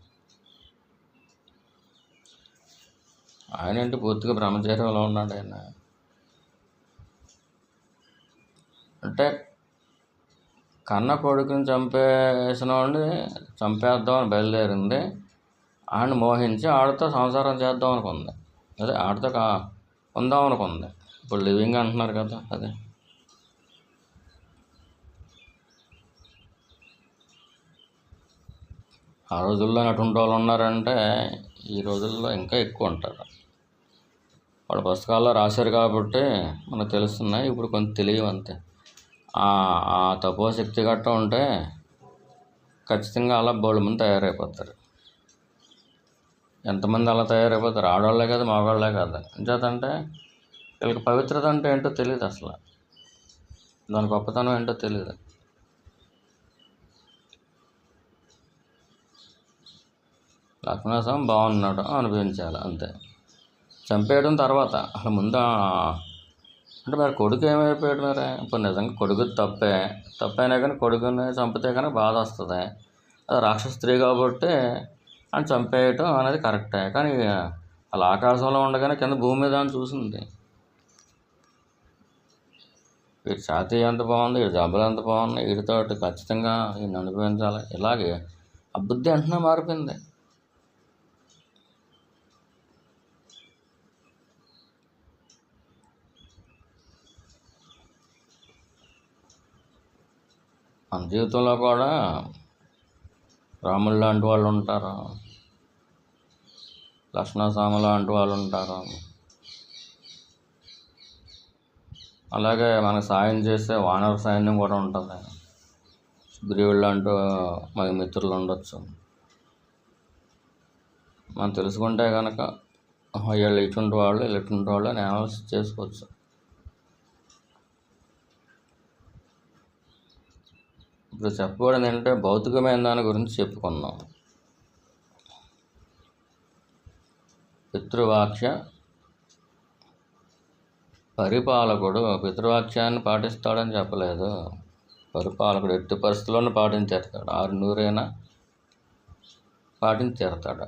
A: ఆయన ఏంటి పూర్తిగా బ్రహ్మచర్యంలో ఉన్నాడు ఆయన. అంటే కన్న కొడుకుని చంపేసిన వాడిని చంపేద్దామని బయలుదేరింది. ఆడిని మోహించి ఆడితో సంసారం చేద్దాం అనుకుంది. అదే ఆడితో ఉందాం అనుకుంది. ఇప్పుడు లివింగ్ అంటున్నారు కదా, అదే. ఆ రోజుల్లో అటువంటి వాళ్ళు ఉన్నారంటే ఈ రోజుల్లో ఇంకా ఎక్కువ ఉంటారు. వాళ్ళు పుస్తకాల్లో రాశారు కాబట్టి మనకు తెలుస్తున్నాయి. ఇప్పుడు కొంచెం తెలియవు అంతే. ఆ తపోశక్తి గట్ట ఉంటే ఖచ్చితంగా అలా బోళ్ళు మంది తయారైపోతారు. ఎంతమంది అలా తయారైపోతారు? ఆడవాళ్ళే కదా, మగవాళ్ళే కదా. ఎంచేతంటే వీళ్ళకి పవిత్రత అంటే ఏంటో తెలియదు అసలు, దాని గొప్పతనం ఏంటో తెలియదు. లక్ష్మణస్వామి బాగున్నాడు అనిపించాలి అంతే. చంపేయడం తర్వాత అసలు ముందు అంటే మరి కొడుకు ఏమైపోయాడు? మరి ఇప్పుడు నిజంగా కొడుకు తప్పైనా కానీ కొడుకుని చంపితే కనుక బాధ వస్తుంది. అది రాక్షస స్త్రీ కాబట్టి అని చంపేయటం అనేది కరెక్టే. కానీ అలా ఆకాశంలో ఉండగానే కింద భూమి మీద అని చూసింది. వీడి ఛాతీ ఎంత బాగుంది, వీడి జబ్బలు ఎంత బాగున్నాయి, వీడితో ఖచ్చితంగా ఈయన అనుభవించాలి. ఇలాగే ఆ బుద్ధి వెంటనే మారిపోయింది. మన జీవితంలో కూడా రాములు లాంటి వాళ్ళు ఉంటారు, లక్ష్మణస్వామి లాంటి వాళ్ళు ఉంటారు, అలాగే మనకు సాయం చేసే వానర సైన్యం కూడా ఉంటుంది. సుగ్రీవుడు లాంటి మన మిత్రులు ఉండొచ్చు. మనం తెలుసుకుంటే కనుక వీళ్ళు ఇటువంటి వాళ్ళు అని అనాలిసిస్ చేసుకోవచ్చు. ఇప్పుడు చెప్పకూడదు ఏంటంటే భౌతికమైన దాని గురించి చెప్పుకున్నాం. పితృవాక్య పరిపాలకుడు పితృవాక్యాన్ని పాటిస్తాడని చెప్పలేదు. పరిపాలకుడు ఎట్టి పరిస్థితుల్లోనూ పాటించి తీరుతాడు. 6 నూరైనా పాటించి తీరుతాడు.